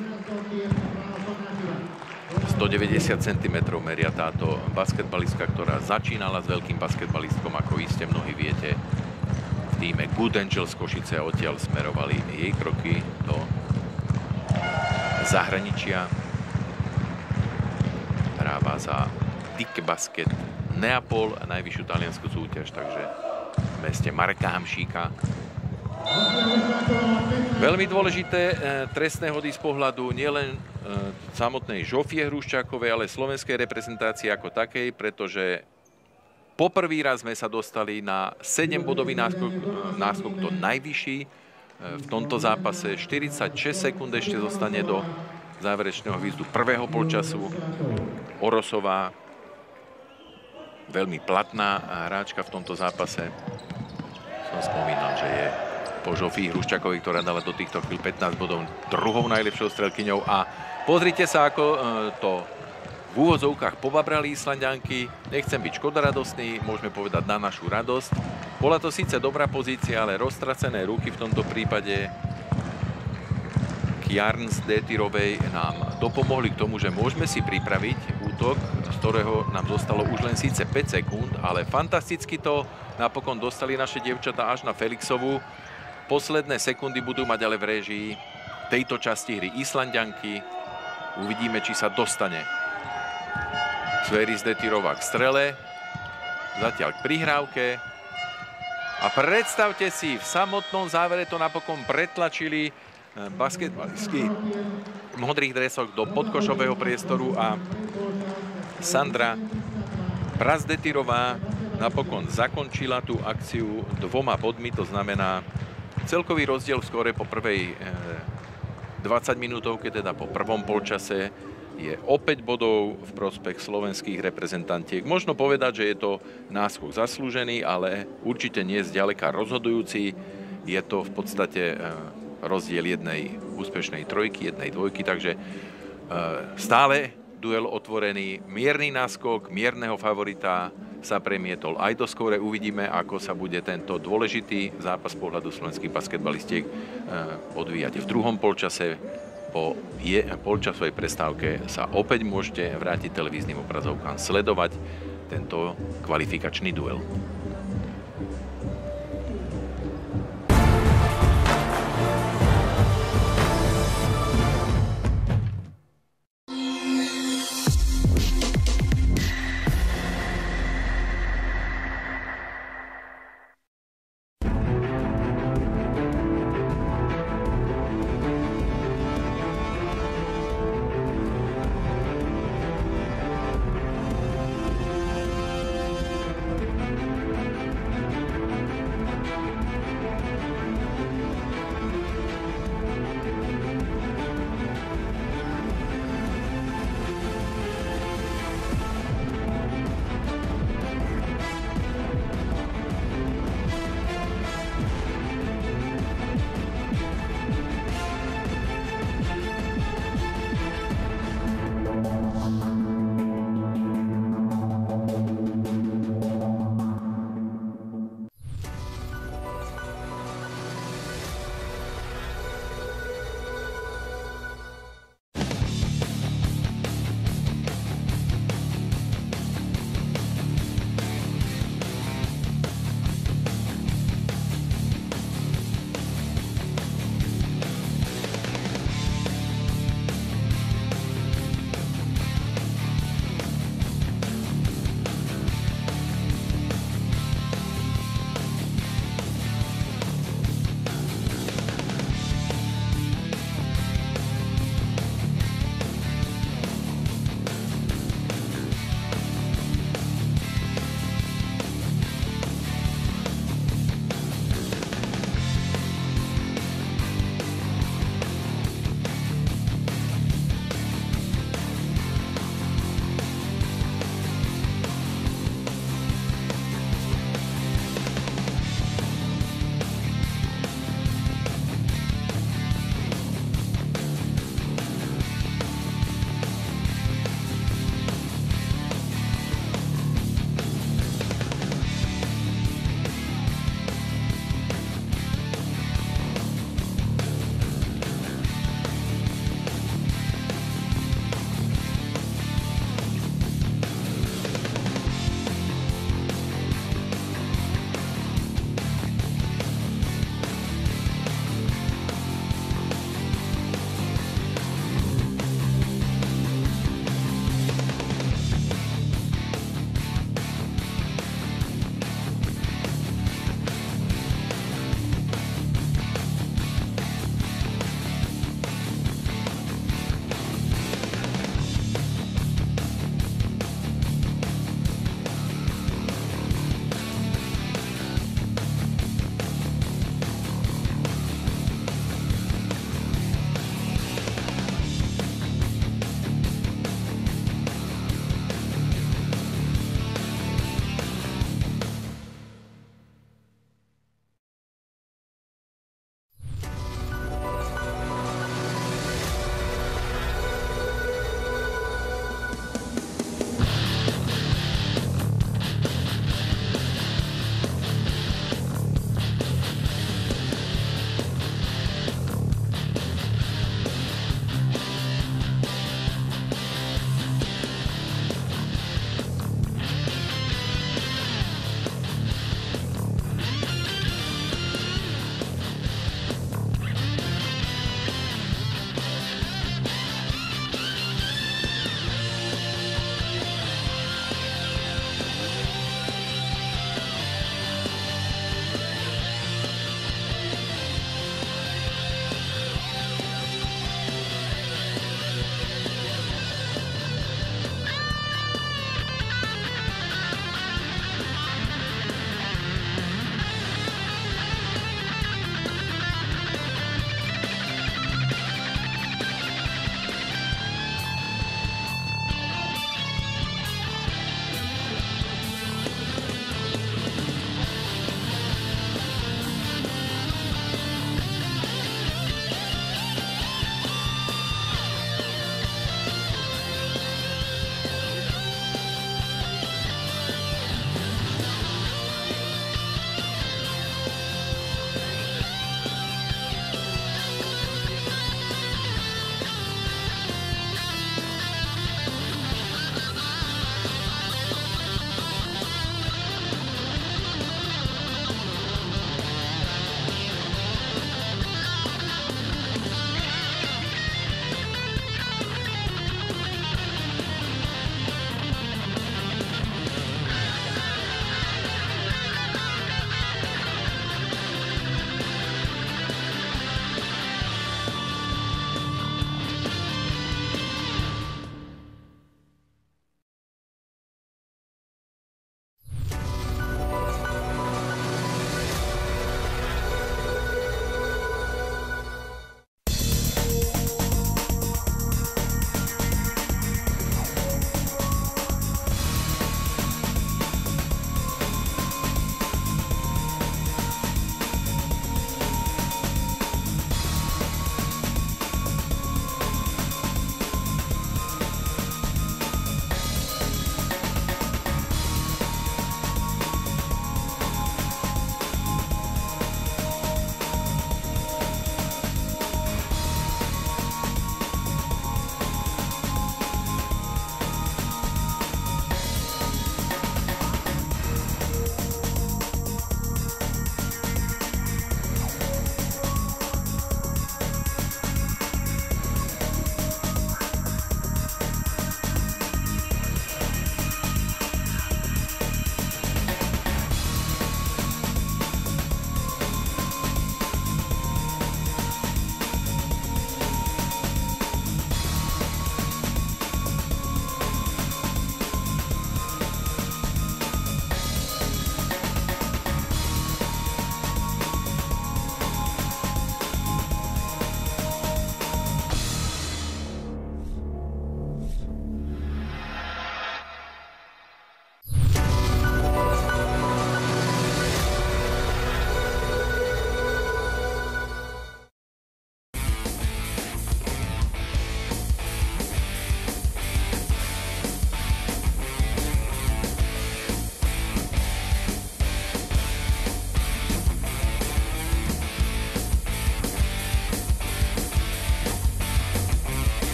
190 cm meria táto basketbalistka, ktorá začínala s veľkým basketbalistkom, ako iste mnohí viete. V tíme Good Angels Košice odtiaľ smerovali jej kroky do zahraničia. Hráva za Dick Basket Neapol, najvyššiu taliansku súťaž, takže v meste Marka Hamšíka. Veľmi dôležité trestné hody z pohľadu nielen samotnej Zofie Hruščákovej, ale slovenskej reprezentácie ako takej, pretože poprvý raz sme sa dostali na 7-bodový náskok to najvyšší v tomto zápase. 46 sekúnd ešte zostane do záverečného výzdu prvého polčasu. Orosová, veľmi platná hráčka v tomto zápase. Som spomínal, že je po Zofii Hruščákovej, ktorá dala do týchto chvíľ 15 bodov, druhou najlepšou strelkyňou. A pozrite sa, ako to v úvodzovkách pobabrali Islandianky. Nechcem byť škodoradostný, môžeme povedať na našu radosť. Bola to síce dobrá pozícia, ale roztracené ruky v tomto prípade Jons Detyrovej nám dopomohli k tomu, že môžeme si pripraviť útok, z ktorého nám zostalo už len síce 5 sekúnd, ale fantasticky to napokon dostali naše dievčatá až na Felixovu. Posledné sekundy budú mať ale v réžii tejto časti hry Islandianky. Uvidíme, či sa dostane Sveris Detyrová k strele. Zatiaľ k prihrávke. A predstavte si, v samotnom závere to napokon pretlačili basketbalistky v modrých dresoch do podkošového priestoru a Sandra Pras Detyrová napokon zakončila tú akciu 2 bodmi, to znamená celkový rozdiel v skóre po prvej 20 minútovke, teda po prvom polčase, je o 5 bodov v prospech slovenských reprezentantiek. Možno povedať, že je to náskok zaslúžený, ale určite nie zďaleka rozhodujúci. Je to v podstate rozdiel jednej úspešnej trojky, jednej dvojky, takže stále duel otvorený, mierny náskok, mierneho favorita sa premietol aj do skóre. Uvidíme, ako sa bude tento dôležitý zápas z pohľadu slovenských basketbalistiek odvíjať v druhom polčase. Po polčasovej prestávke sa opäť môžete vrátiť televíznym obrazovkám sledovať tento kvalifikačný duel.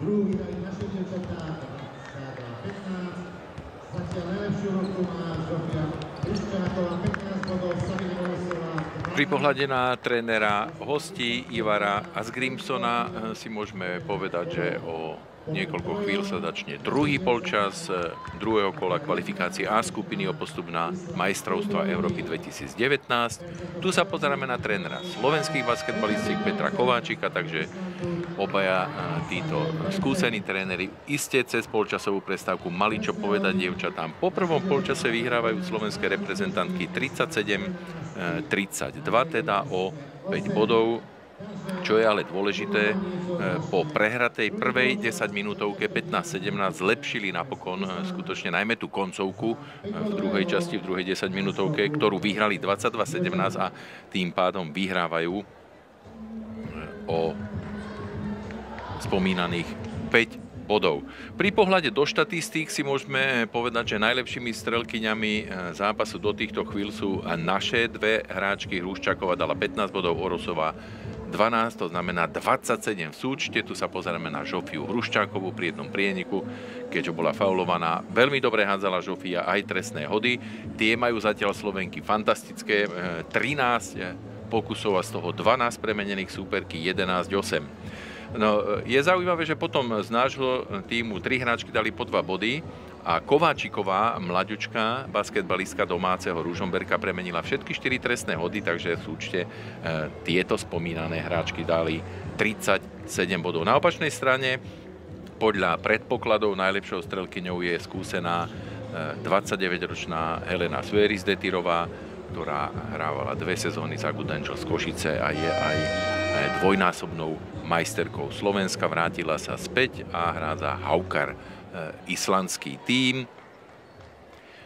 Druhý dajú naše dievčatá, stáda 15. Zatiaľ najlepšiu roku má Zofia Hruščáková, 15 bodov, Sabina Orosová. Pri pohľade na trénera hostí Ivara Asgrímsona si môžeme povedať, že o niekoľko chvíľ sa začne druhý polčas druhého kola kvalifikácie A skupiny o postup na majstrovstvá Európy 2019. Tu sa pozeráme na trénera slovenských basketbalistiek Petra Kováčika, takže obaja títo skúsení tréneri iste cez polčasovú prestávku mali čo povedať dievčatám. Po prvom polčase vyhrávajú slovenské reprezentantky 37-32, teda o 5 bodov. Čo je ale dôležité, po prehratej prvej 10-minútovke 15-17 zlepšili napokon skutočne najmä tú koncovku v druhej časti, v druhej 10-minútovke, ktorú vyhrali 22-17 a tým pádom vyhrávajú o spomínaných 5 bodov. Pri pohľade do štatistík si môžeme povedať, že najlepšími strelkyňami zápasu do týchto chvíľ sú naše dve hráčky. Hruščáková dala 15 bodov, Orosová 12, to znamená 27 v súčte. Tu sa pozeráme na Žofiu Hruščákovú pri jednom prieniku, keďže bola faulovaná. Veľmi dobre hádzala Žofia aj trestné hody. Tie majú zatiaľ Slovenky fantastické. 13 pokusov a z toho 12 premenených, súperky 11-8. No, je zaujímavé, že potom z nášho týmu 3 hráčky dali po 2 body a Kováčiková, mlaďučka, basketbalistka domáceho Ružomberka, premenila všetky 4 trestné hody, takže v súčte tieto spomínané hráčky dali 37 bodov. Na opačnej strane, podľa predpokladov, najlepšou strelkyňou je skúsená 29-ročná Helena Sveris-Detyrová, ktorá hrávala 2 sezóny za Good Angels Košice a je aj dvojnásobnou majsterkou Slovenska. Vrátila sa späť a hrá za Haukar, islandský tím.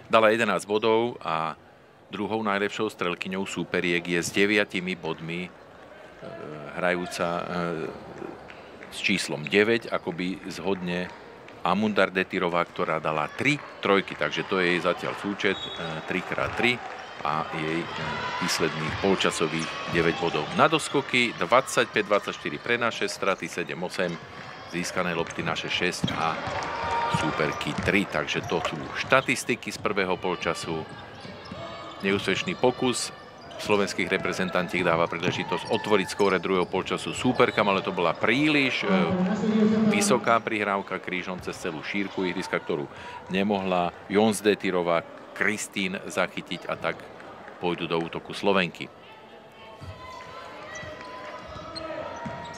Dala 11 bodov a druhou najlepšou strelkyňou súperiek je s 9 bodmi hrajúca s číslom 9, akoby zhodne Amundar Detyrová, ktorá dala 3 trojky, takže to je jej zatiaľ súčet 3x3 a jej výsledných polčasových 9 bodov. Na doskoky 25-24 pre naše, straty 7-8, získané lopty naše 6 a súperky 3. Takže to sú štatistiky z prvého polčasu. Neúspešný pokus slovenských reprezentantiek dáva príležitosť otvoriť skóre druhého polčasu súperkam, ale to bola príliš vysoká prihrávka krížom cez celú šírku ihriska, ktorú nemohla Jons Detyrová, Kristín zachytiť a tak pôjdu do útoku Slovenky.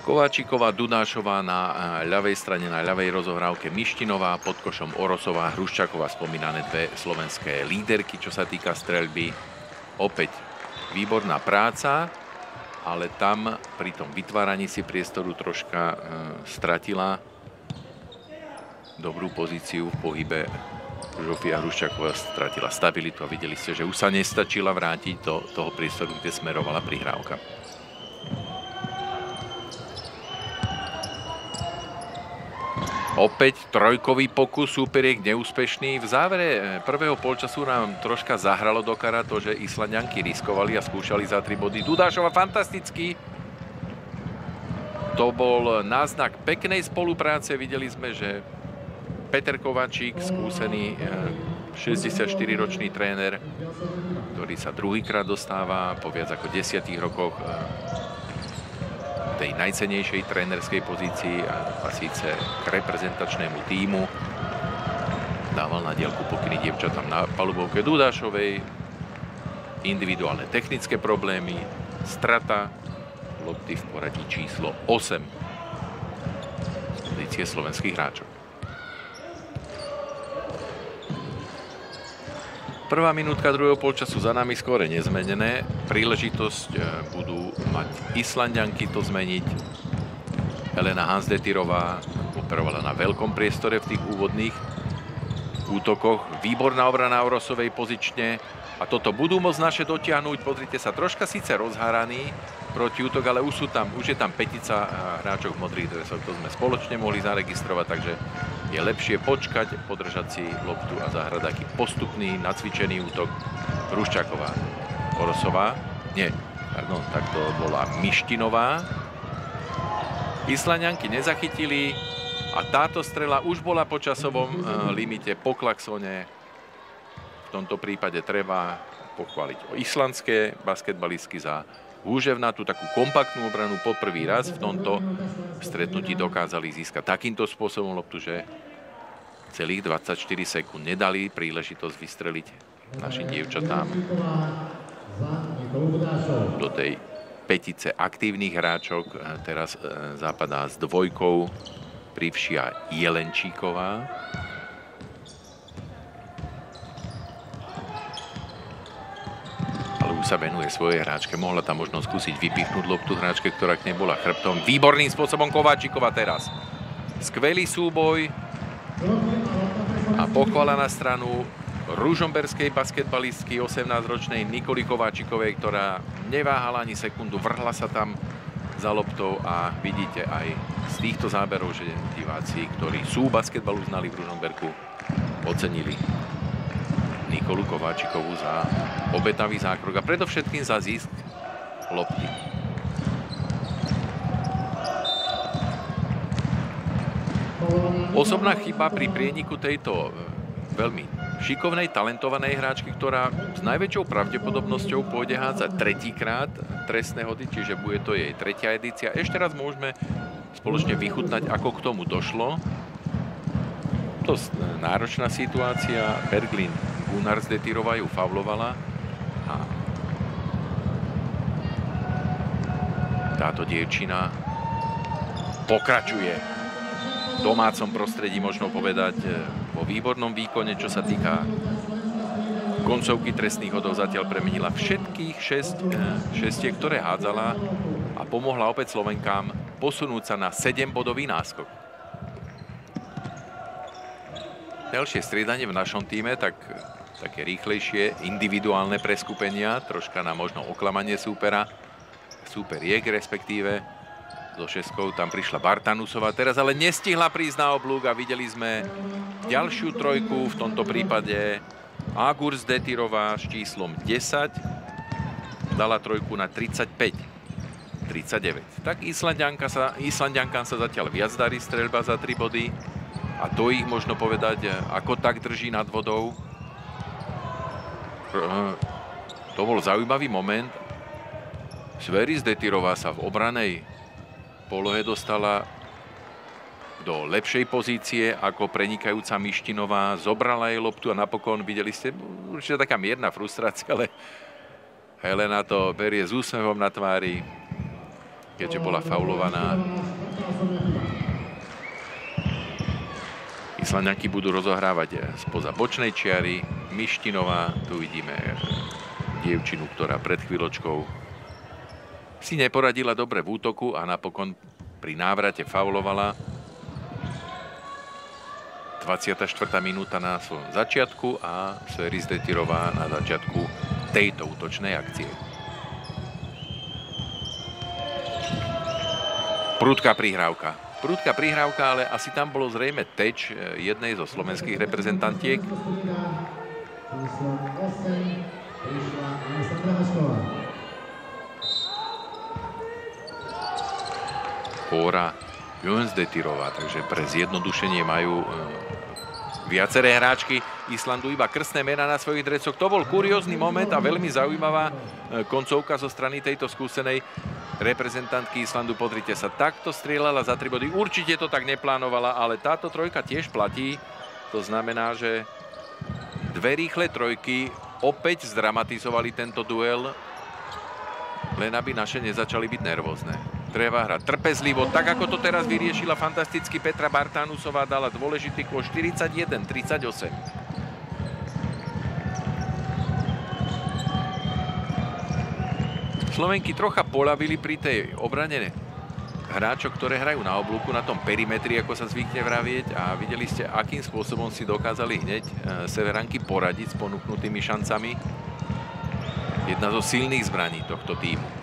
Kováčiková, Dudášová na ľavej strane, na ľavej rozohrávke Mištinová, pod košom Orosová, Hruščáková, spomínané dve slovenské líderky, čo sa týka streľby. Opäť výborná práca, ale tam pri tom vytváraní si priestoru troška stratila dobrú pozíciu v pohybe. Žofia Hruščáková stratila stabilitu a videli ste, že už sa nestačila vrátiť do toho priestoru, kde smerovala prihrávka. Opäť trojkový pokus súperiek neúspešný. V závere prvého polčasu nám troška zahralo do kara to, že Islanďanky riskovali a skúšali za 3 body. Dudášova fantastický. To bol náznak peknej spolupráce. Videli sme, že Peter Kováčik, skúsený 64-ročný tréner, ktorý sa druhýkrát dostáva po viac ako 10 rokoch tej najcennejšej trénerskej pozícii a síce k reprezentačnému tímu. Dával na diaľku pokyny dievčatám na palubovke Dudášovej. Individuálne technické problémy, strata lopty v poradí číslo 8 z pozície slovenských hráčov. Prvá minútka druhého polčasu za nami, skóre nezmenené. Príležitosť budú mať Islanďanky to zmeniť. Helena Hans-Detyrová operovala na veľkom priestore v tých úvodných útokoch. Výborná obrana Orosovej pozične. A toto budú môcť naše dotiahnuť. Pozrite sa, troška síce rozháraný protiútok, ale už je tam petica hráčov v modrých dresoch. To sme spoločne mohli zaregistrovať, takže je lepšie počkať, podržať si loptu a zahrať taký postupný, nacvičený útok. Hruščáková, Orosová, tak to bola Mištinová. Islanďanky nezachytili A táto strela už bola po časovom limite, po klaxone. V tomto prípade treba pochváliť islandské basketbalistky za húževnatú, takú kompaktnú obranu. Po prvý raz v tomto stretnutí dokázali získať takýmto spôsobom loptu, že celých 24 sekúnd nedali príležitosť vystreliť našim dievčatám do tej petice aktívnych hráčok. Teraz zapadá s dvojkou Privšia Jelenčíková. Ale už sa venuje svojej hráčke. Mohla tam možno skúsiť vypichnúť loptu hráčke, ktorá k nej bola chrbtom. Výborným spôsobom Kováčiková teraz. Skvelý súboj. A pochvala na stranu ružomberskej basketbalistky 18-ročnej Nikoli Kováčikovej, ktorá neváhala ani sekundu, vrhla sa tam za loptou a vidíte aj z týchto záberov, že diváci, ktorí sú basketbalu znali v Ružomberku, ocenili Nikolu Kováčikovú za obetavý zákrok a predovšetkým za zisk lopty. Osobná chyba pri prieniku tejto veľmi šikovnej, talentovanej hráčky, ktorá s najväčšou pravdepodobnosťou pôjde hádzať tretíkrát trestné hody, čiže bude to jej tretia edícia. Ešte raz môžeme spoločne vychutnať, ako k tomu došlo. To je náročná situácia. Berglind Gunnarsdottirová ju faulovala a táto dievčina pokračuje v domácom prostredí, možno povedať, vo výbornom výkone, čo sa týka koncovky trestných hodov. Zatiaľ premenila všetkých 6, ktoré hádzala a pomohla opäť Slovenkám posunúť sa na 7-bodový náskok. Ďalšie striedanie v našom týme, také rýchlejšie individuálne preskupenia, troška na možno oklamanie súperiek respektíve. So šeskou tam prišla Bartanusová, teraz ale nestihla prísť na oblúk a videli sme ďalšiu trojku, v tomto prípade Agursdottirová s číslom 10 dala trojku na 35-39. Tak Islanďankám sa zatiaľ viac darí streľba za 3 body a to ich možno povedať, ako tak drží nad vodou. To bol zaujímavý moment. Sverisdottirová sa v obranej polohe dostala do lepšej pozície ako prenikajúca Mištinová. Zobrala jej loptu a napokon, videli ste, určite taká mierna frustrácia, ale Helena to berie s úsmevom na tvári, keďže bola faulovaná. Islanďanky budú rozohrávať spoza bočnej čiary. Mištinová, tu vidíme dievčinu, ktorá pred chvíľočkou si neporadila dobre v útoku a napokon pri návrate faulovala. 24. minúta na svojom začiatku a Sverisdottirová na začiatku tejto útočnej akcie. Prudká prihrávka. Prudká prihrávka, ale asi tam bolo zrejme teč jednej zo slovenských reprezentantiek. Kóra Jönsdottirová, takže pre zjednodušenie majú viaceré hráčky Islandu iba krstné mená na svojich dresoch. To bol kuriózny moment a veľmi zaujímavá koncovka zo strany tejto skúsenej reprezentantky Islandu. Pozrite sa, takto strieľala za 3 body. Určite to tak neplánovala, ale táto trojka tiež platí. To znamená, že dve rýchle trojky opäť zdramatizovali tento duel, len aby naše nezačali byť nervózne. Treba hrať trpezlivo, tak ako to teraz vyriešila fantasticky Petra Bartanusová, dala dôležitý kôl 41-38. Slovenky trocha poľavili pri tej obrane hráčov, ktoré hrajú na oblúku, na tom perimetri, ako sa zvykne vravieť, a videli ste, akým spôsobom si dokázali hneď Severanky poradiť s ponúknutými šancami. Jedna zo silných zbraní tohto tímu.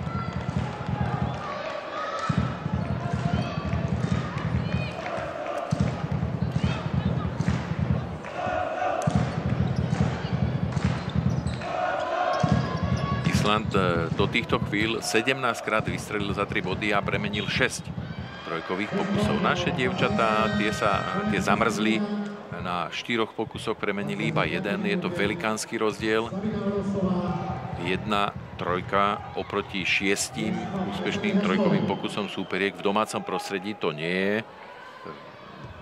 Island do týchto chvíľ 17 krát vystrelil za 3 body a premenil 6 trojkových pokusov. Naše dievčatá, tie zamrzli, na 4 pokusoch premenili iba 1. Je to velikánsky rozdiel. 1 trojka oproti 6 úspešným trojkovým pokusom súperiek v domácom prostredí. To nie je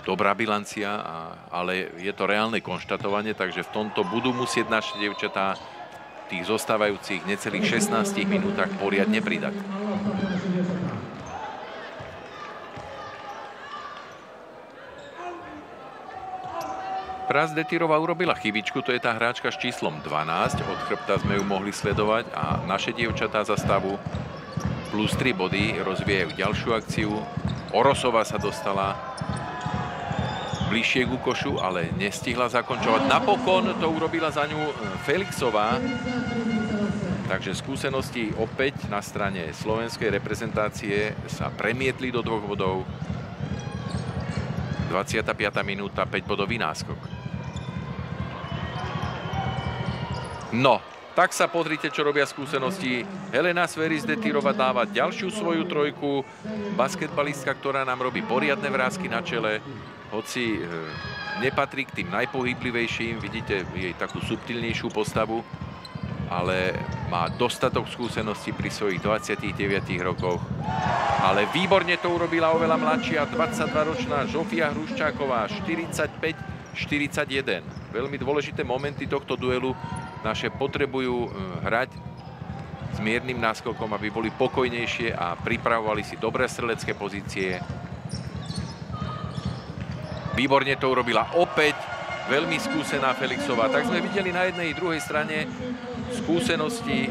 dobrá bilancia, ale je to reálne konštatovanie, takže v tomto budú musieť naše dievčatá v tých zostávajúcich necelých 16 minútach poriadne pridať. Prasdetírová urobila chybičku, to je tá hráčka s číslom 12. Od chrbta sme ju mohli sledovať a naše dievčatá za stavu plus 3 body rozvíjajú ďalšiu akciu. Orosová sa dostala bližšie ku košu, ale nestihla zakončovať. Napokon to urobila za ňu Felixová. Takže skúsenosti opäť na strane slovenskej reprezentácie sa premietli do 2 bodov. 25. minúta, 5-bodový náskok. No, tak sa pozrite, čo robia skúsenosti. Helena Sverisdetírova dáva ďalšiu svoju trojku. Basketbalistka, ktorá nám robí poriadne vrásky na čele. Hoci nepatrí k tým najpohyblivejším, vidíte jej takú subtilnejšiu postavu, ale má dostatok skúseností pri svojich 29 rokoch. Ale výborne to urobila oveľa mladšia, 22-ročná Žofia Hruščáková, 45-41. Veľmi dôležité momenty tohto duelu. Naše potrebujú hrať s miernym náskokom, aby boli pokojnejšie a pripravovali si dobré strelecké pozície. Výborne to urobila opäť veľmi skúsená Felixová. Tak sme videli na jednej i druhej strane skúsenosti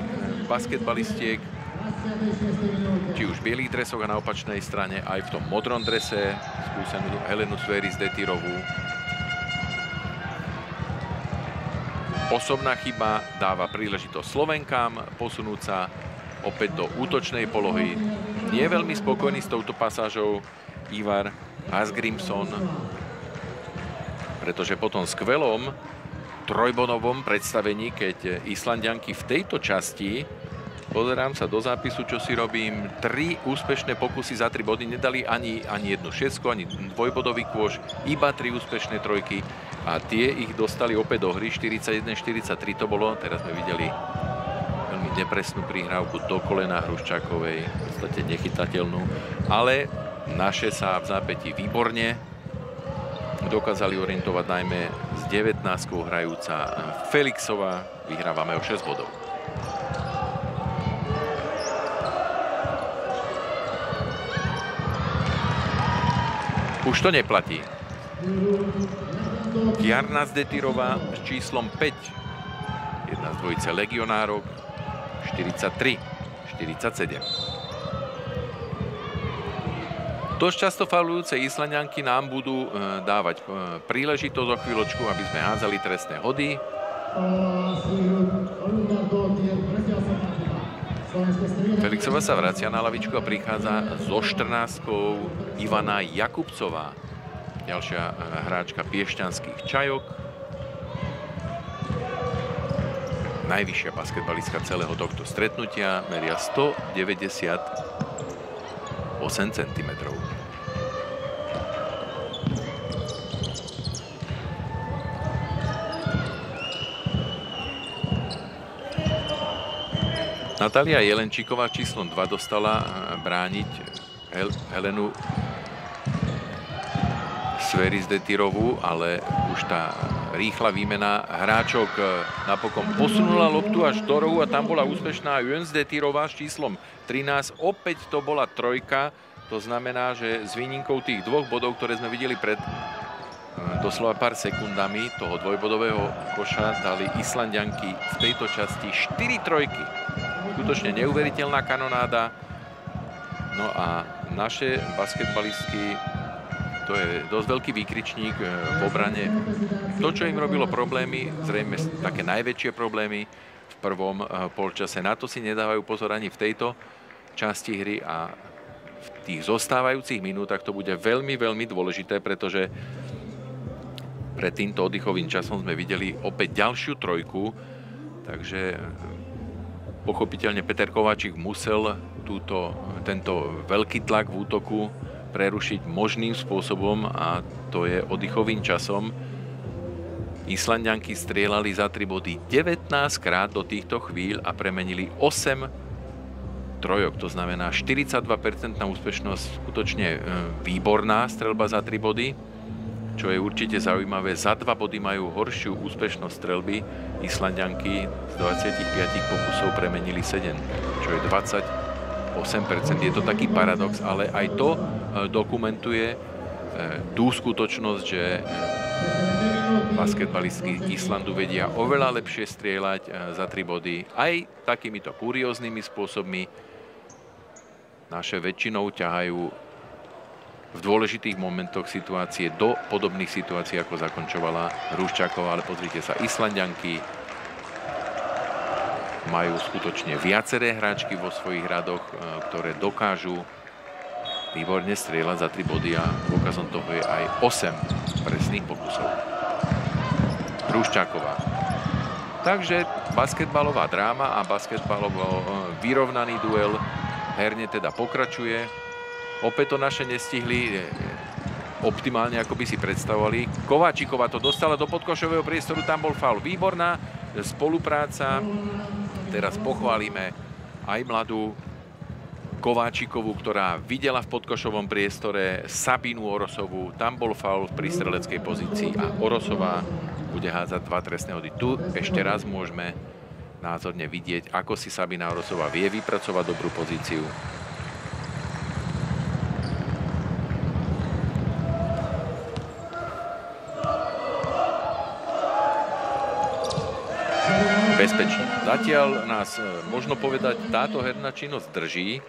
basketbalistiek, či už v bielých dresoch a na opačnej strane, aj v tom modrom drese, skúsenú Helenu Sverisdetírovú. Osobná chyba dáva príležitosť Slovenkám posunúť sa opäť do útočnej polohy. Nie je veľmi spokojný s touto pasážou Ivar Asgrímsson, pretože po tom skvelom trojbodovom predstavení, keď Islandianky v tejto časti, pozerám sa do zápisu, čo si robím, 3 úspešné pokusy za 3 body, nedali ani jednu šestku, ani dvojbodový kôš, iba 3 úspešné trojky a tie ich dostali opäť do hry, 41-43 to bolo. Teraz sme videli veľmi nepresnú prihrávku do kolena Hruščákovej, v podstate nechytateľnú, ale naše sa v zápätí výborne dokázali orientovať, najmä s 19 hrajúca Felixová. Vyhrávame o 6 bodov. Už to neplatí. Jarna Zdetírová s číslom 5. Jedna z dvojice legionárok. 43-47. Dosť často faulujúce Islandianky nám budú dávať príležitosť o chvíľočku, aby sme hádzali trestné hody. Felixová sa vracia na lavičku a prichádza so 14-kou Ivana Jakubcová. Ďalšia hráčka piešťanských Čajok. Najvyššia basketbalistka celého tohto stretnutia, meria 198 cm. Natália Jelenčíková číslom 2 dostala brániť Helenu Sverisdetírovú, ale už tá rýchla výmena hráčok napokon posunula loptu až do rohu a tam bola úspešná Jönsdetírová s číslom 13. Opäť to bola trojka, to znamená, že s výnimkou tých 2 bodov, ktoré sme videli pred doslova pár sekundami toho dvojbodového koša, dali Islandianky v tejto časti 4 trojky. Skutočne neuveriteľná kanonáda. No a naše basketbalistky, to je dosť veľký výkričník v obrane. To, čo im robilo problémy, zrejme také najväčšie problémy v prvom polčase, na to si nedávajú pozor ani v tejto časti hry a v tých zostávajúcich minútach to bude veľmi, veľmi dôležité, pretože pred týmto oddychovým časom sme videli opäť ďalšiu trojku, takže pochopiteľne Peter Kováčik musel tento veľký tlak v útoku prerušiť možným spôsobom a to je oddychovým časom. Islanďanky strieľali za 3 body 19 krát do týchto chvíľ a premenili 8 trojok. To znamená 42% úspešnosť, skutočne výborná streľba za 3 body. Čo je určite zaujímavé, za 2 body majú horšiu úspešnosť streľby. Islanďanky z 25 pokusov premenili 7, čo je 28%. Je to taký paradox, ale aj to dokumentuje tú skutočnosť, že basketbalistky Islandu vedia oveľa lepšie strieľať za 3 body. Aj takýmito kurióznymi spôsobmi. Naše väčšinou ťahajú v dôležitých momentoch situácie do podobných situácií, ako zakončovala Hruščáková. Ale pozrite sa, Islanďanky majú skutočne viaceré hráčky vo svojich radoch, ktoré dokážu výborne strieľať za 3 body a dôkazom toho je aj 8 presných pokusov. Hruščáková. Takže basketbalová dráma a basketbalovo vyrovnaný duel herne teda pokračuje. Opäť to naše nestihli optimálne, ako by si predstavovali. Kováčiková to dostala do podkošového priestoru, tam bol faul. Výborná spolupráca. Teraz pochválime aj mladú Kováčikovú, ktorá videla v podkošovom priestore Sabinu Orosovú. Tam bol faul pri streleckej pozícii a Orosová bude hádzať 2 trestné hody. Tu ešte raz môžeme názorne vidieť, ako si Sabina Orosová vie vypracovať dobrú pozíciu. Bezpečne. Zatiaľ nás, možno povedať, táto herná činnosť drží.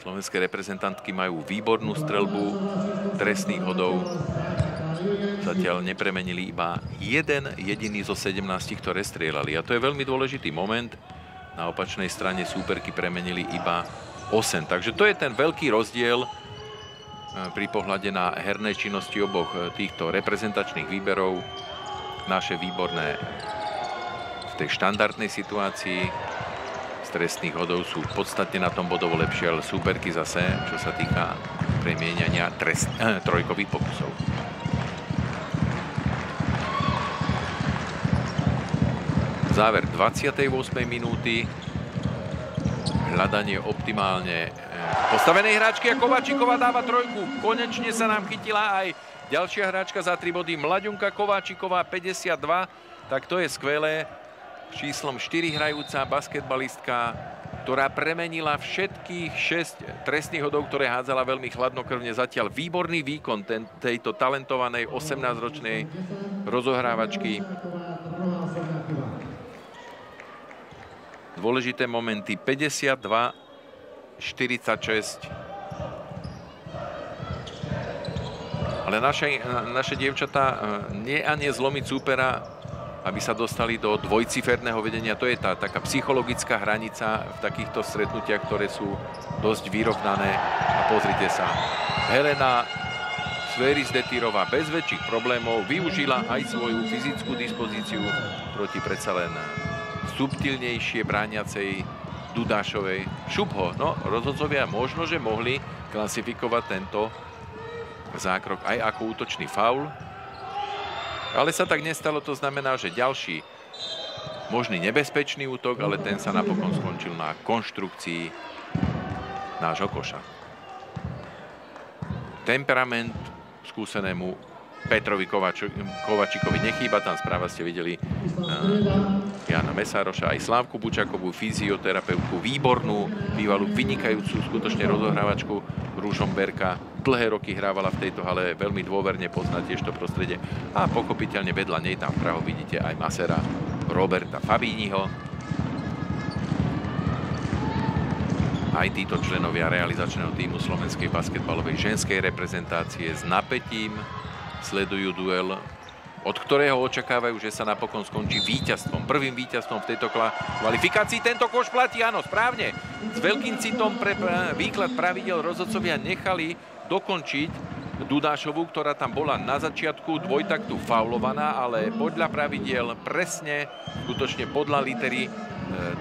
Slovenské reprezentantky majú výbornú streľbu trestných hodov. Zatiaľ nepremenili iba jeden jediný zo 17, ktoré strieľali. A to je veľmi dôležitý moment. Na opačnej strane súperky premenili iba 8. Takže to je ten veľký rozdiel pri pohľade na herné činnosti oboch týchto reprezentačných výberov. Naše výborné v tej štandardnej situácii z trestných hodov sú podstatne na tom bodovo lepšie, ale súperky zase, čo sa týka premieňania trojkových pokusov. Záver 28. minúty. Hľadanie optimálne postavenej hráčky a Kováčiková dáva trojku. Konečne sa nám chytila aj ďalšia hráčka za 3 body. Mlaďunka Kováčiková, 52. Tak to je skvelé. Číslom 4 hrajúca basketbalistka, ktorá premenila všetkých 6 trestných hodov, ktoré hádzala veľmi chladnokrvne. Zatiaľ výborný výkon tejto talentovanej 18-ročnej rozohrávačky. Dôležité momenty 52-46. Ale naše dievčatá nie a nie zlomiť súpera, aby sa dostali do dvojciferného vedenia. To je tá taká psychologická hranica v takýchto stretnutiach, ktoré sú dosť vyrovnané. A pozrite sa, Helena Svěriš-Detírová bez väčších problémov využila aj svoju fyzickú dispozíciu proti predsa len subtilnejšie brániacej Dudášovej. Šupho, no rozhodcovia možno, že mohli klasifikovať tento zákrok aj ako útočný faul. Ale sa tak nestalo, to znamená, že ďalší možný nebezpečný útok, ale ten sa napokon skončil na konštrukcii nášho koša. Temperament skúsenému Petrovi Kovačikovi nechýba, tam správa ste videli Jana Mesároša, aj Slávku Bučakovú, fyzioterapeutku, výbornú, bývalú, vynikajúcu skutočne rozohrávačku Ružomberka. Dlhé roky hrávala v tejto hale, veľmi dôverne pozná tiež to prostredie. A pochopiteľne vedľa nej tam vpravo vidíte aj masera Roberta Fabíniho. Aj títo členovia realizačného týmu slovenskej basketbalovej ženskej reprezentácie s napätím sledujú duel, od ktorého očakávajú, že sa napokon skončí víťazstvom. Prvým víťazstvom v tejto kvalifikácii. Tento koš platí, áno, správne. S veľkým citom pre výklad pravidel rozhodcovia nechali dokončiť Dudášovú, ktorá tam bola na začiatku dvojtaktu faulovaná, ale podľa pravidiel presne, skutočne podľa litery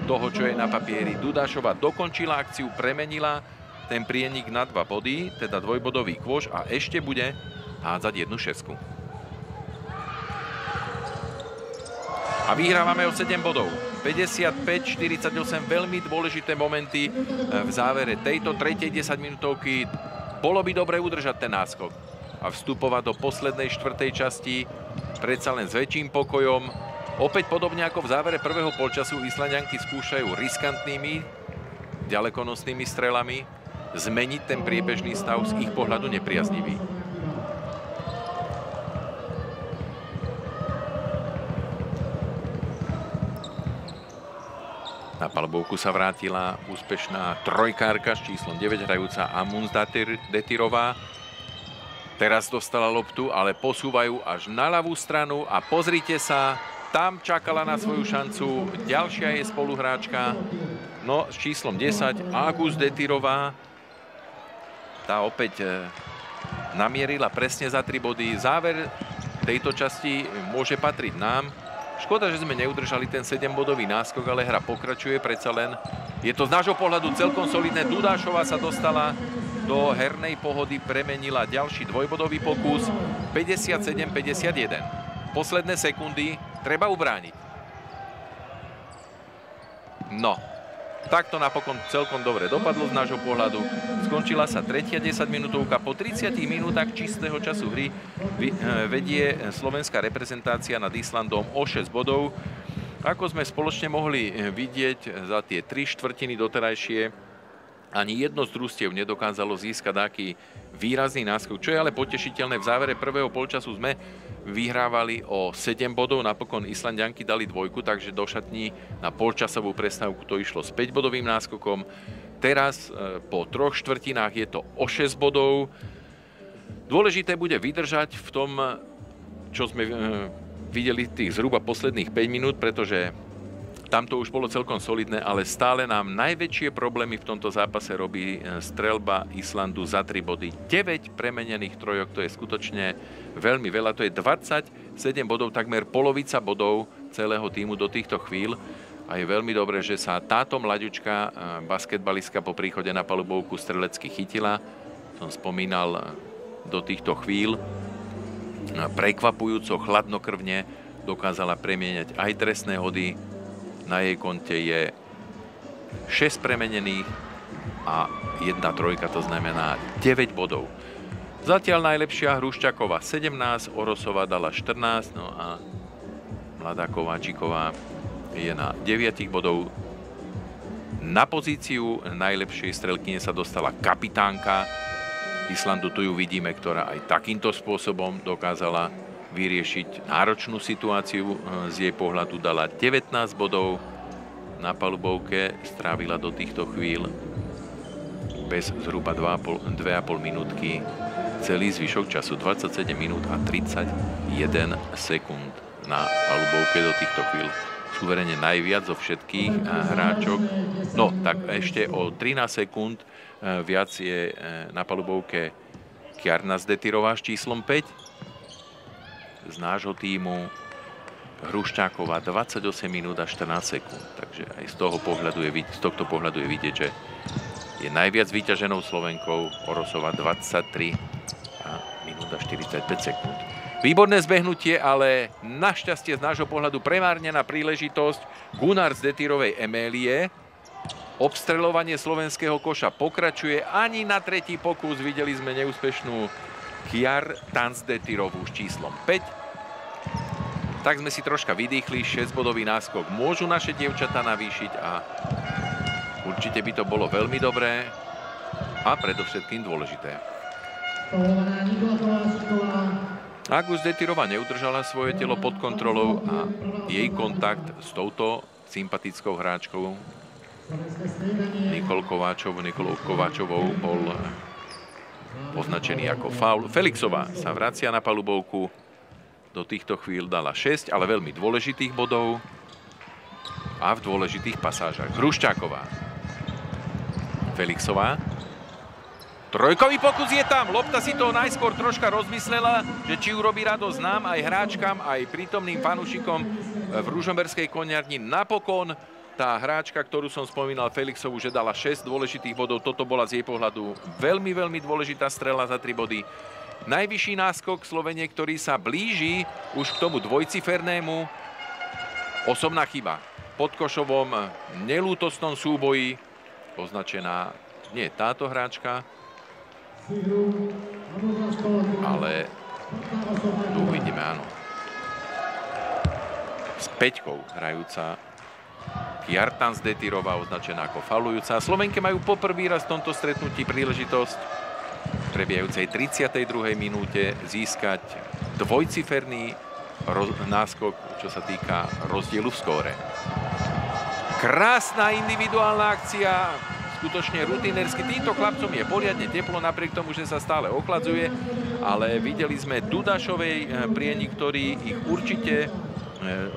toho, čo je na papieri. Dudášová dokončila akciu, premenila ten prienik na 2 body, teda dvojbodový kôš a ešte bude hádzať 1 šesku. A vyhrávame o 7 bodov. 55-48, veľmi dôležité momenty v závere tejto tretej 10-minútovky. Bolo by dobre udržať ten náskok a vstupovať do poslednej 4. časti predsa len s väčším pokojom. Opäť podobne ako v závere prvého polčasu Islanďanky skúšajú riskantnými, ďalekonosnými strelami zmeniť ten priebežný stav z ich pohľadu nepriaznivý. Na palubovku sa vrátila úspešná trojkárka s číslom 9 hrajúca Amundsen Detirová. Teraz dostala loptu, ale posúvajú až na ľavú stranu a pozrite sa, tam čakala na svoju šancu ďalšia je spoluhráčka, no s číslom 10 Agus Detirová. Tá opäť namierila presne za 3 body. Záver tejto časti môže patriť nám. Škoda, že sme neudržali ten 7-bodový náskok, ale hra pokračuje predsa len. Je to z nášho pohľadu celkom solidné. Dudášová sa dostala do hernej pohody, premenila ďalší dvojbodový pokus. 57-51. Posledné sekundy treba ubrániť. No, takto napokon celkom dobre dopadlo z nášho pohľadu. Skončila sa tretia 10-minútovka. Po 30 minútach čistého času hry vedie slovenská reprezentácia nad Islandom o 6 bodov. Ako sme spoločne mohli vidieť za tie 3/4 doterajšie, ani jedno z družstiev nedokázalo získať taký výrazný náskok. Čo je ale potešiteľné, v závere prvého polčasu sme vyhrávali o 7 bodov, napokon Islanďanky dali 2, takže do šatní na polčasovú prestávku to išlo s 5-bodovým náskokom. Teraz po 3/4 je to o 6 bodov. Dôležité bude vydržať v tom, čo sme videli tých zhruba posledných 5 minút, pretože tam to už bolo celkom solidné, ale stále nám najväčšie problémy v tomto zápase robí streľba Islandu za 3 body. 9 premenených trojok, to je skutočne veľmi veľa. To je 27 bodov, takmer polovica bodov celého týmu do týchto chvíľ. A je veľmi dobré, že sa táto mlaďučka basketbalistka po príchode na palubovku strelecky chytila. Som spomínal do týchto chvíľ. Prekvapujúco chladnokrvne dokázala premieňať aj trestné hody. Na jej konte je 6 premenených a 1 trojka, to znamená 9 bodov. Zatiaľ najlepšia Hruščáková 17, Orosová dala 14, no a mladá Kováčiková je na 9 bodov. Na pozíciu najlepšej strelkyne sa dostala kapitánka Islandu, tu ju vidíme, ktorá aj takýmto spôsobom dokázala vyriešiť náročnú situáciu. Z jej pohľadu dala 19 bodov na palubovke, strávila do týchto chvíľ bez zhruba 2,5 minútky celý zvyšok času, 27 minút a 31 sekúnd na palubovke do týchto chvíľ. Suverene najviac zo všetkých hráčok. No, tak ešte o 13 sekúnd viac je na palubovke Kjarnas Detirová s číslom 5. Z nášho týmu Hruščáková 28 minút a 14 sekúnd. Takže aj z tohto pohľadu je vidieť, že je najviac vyťaženou Slovenkou. Orosová 23 minút a 45 sekúnd. Výborné zbehnutie, ale našťastie z nášho pohľadu premárnená príležitosť. Gunnar z Detirovej Emélie. Obstreľovanie slovenského koša pokračuje. Ani na tretí pokus videli sme neúspešnú Kjartans Detirovú s číslom 5. Tak sme si troška vydýchli, 6-bodový náskok môžu naše dievčatá navýšiť a určite by to bolo veľmi dobré a predovšetkým dôležité. Agus Detirová neudržala svoje telo pod kontrolou a jej kontakt s touto sympatickou hráčkou Nikolou Kováčovou bol označený ako faul. Felixová sa vracia na palubovku. Do týchto chvíľ dala 6, ale veľmi dôležitých bodov a v dôležitých pasážach. Hruščáková. Felixová. Trojkový pokus je tam. Lopta si to najskôr troška rozmyslela, že či urobí radosť nám, aj hráčkam, aj prítomným fanúšikom v Ružomberskej koniarni. Napokon tá hráčka, ktorú som spomínal, Felixovu, že dala 6 dôležitých bodov. Toto bola z jej pohľadu veľmi, veľmi dôležitá strela za 3 body. Najvyšší náskok Slovenie, ktorý sa blíži už k tomu dvojcifernému. Osobná chyba. Pod košovom nelútostnom súboji označená nie táto hráčka, ale tu uvidíme, áno. S päťkou hrajúca Kjartan Zdetírová, označená ako faulujúca. Slovenke majú poprvý raz v tomto stretnutí príležitosť v prebiehajúcej 32. minúte získať dvojciferný náskok, čo sa týka rozdielu v skóre. Krásna individuálna akcia, skutočne rutinérsky. Týmto chlapcom je poriadne teplo, napriek tomu, že sa stále ochladzuje, ale videli sme Dudašovej prienik, ktorý ich určite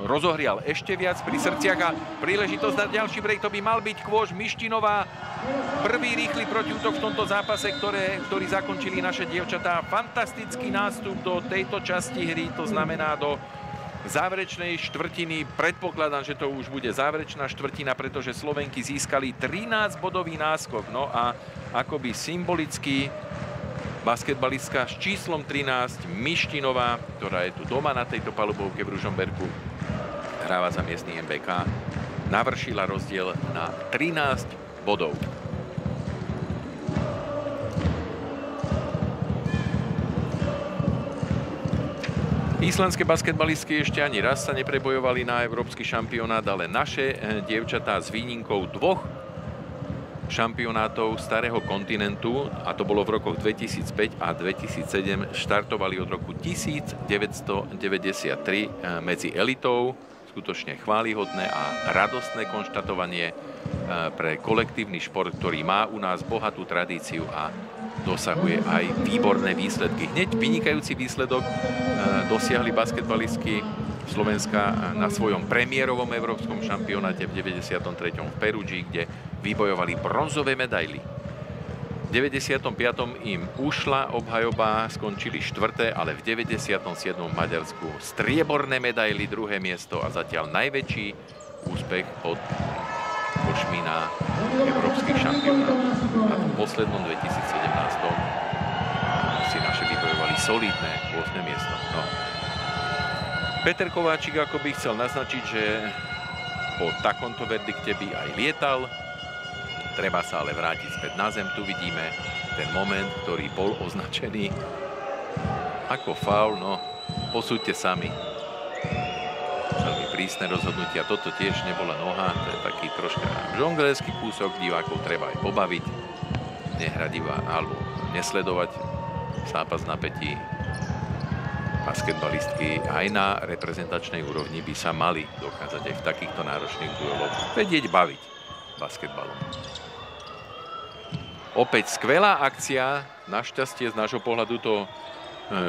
rozohrial ešte viac pri srdciach a príležitosť na ďalší break. To by mal byť Kôž Mištinová. Prvý rýchly protiútok v tomto zápase, ktorý zakončili naše dievčatá. Fantastický nástup do tejto časti hry, to znamená do záverečnej štvrtiny. Predpokladám, že to už bude záverečná štvrtina, pretože Slovenky získali 13-bodový náskok. No a akoby symbolicky basketbalistka s číslom 13 Mištinová, ktorá je tu doma na tejto palubovke v Ružomberku, hráva za miestny MBK, navršila rozdiel na 13 bodov. Islandské basketbalistky ešte ani raz sa neprebojovali na európsky šampionát, ale naše dievčatá s výnimkou 2 šampionátov starého kontinentu, a to bolo v rokoch 2005 a 2007, štartovali od roku 1993 medzi elitou. Skutočne chválihodné a radostné konštatovanie pre kolektívny šport, ktorý má u nás bohatú tradíciu a dosahuje aj výborné výsledky. Hneď vynikajúci výsledok dosiahli basketbalistky Slovenska na svojom premiérovom európskom šampionáte v 93. v Perugii, kde vybojovali bronzové medaily. V 95. im ušla obhajoba, skončili 4., ale v 97. v Maďarsku strieborné medaily, 2. miesto a zatiaľ najväčší úspech pod košmi na európskych šampionátoch. A v poslednom 2017. si naše vybojovali solidné 8. miesto. No. Peter Kováčik ako by chcel naznačiť, že po takomto verdikte by aj lietal. Treba sa ale vrátiť späť na zem. Tu vidíme ten moment, ktorý bol označený ako faul. No, posúďte sami. Veľmi prísne rozhodnutia. Toto tiež nebola noha. To je taký troška žonglerský kúsok. Divákov treba aj pobaviť. Nehrať iba alebo nesledovať zápas na pätí. Basketbalistky aj na reprezentačnej úrovni by sa mali dokázať aj v takýchto náročných dueloch vedieť baviť basketbalom. Opäť skvelá akcia. Našťastie z nášho pohľadu to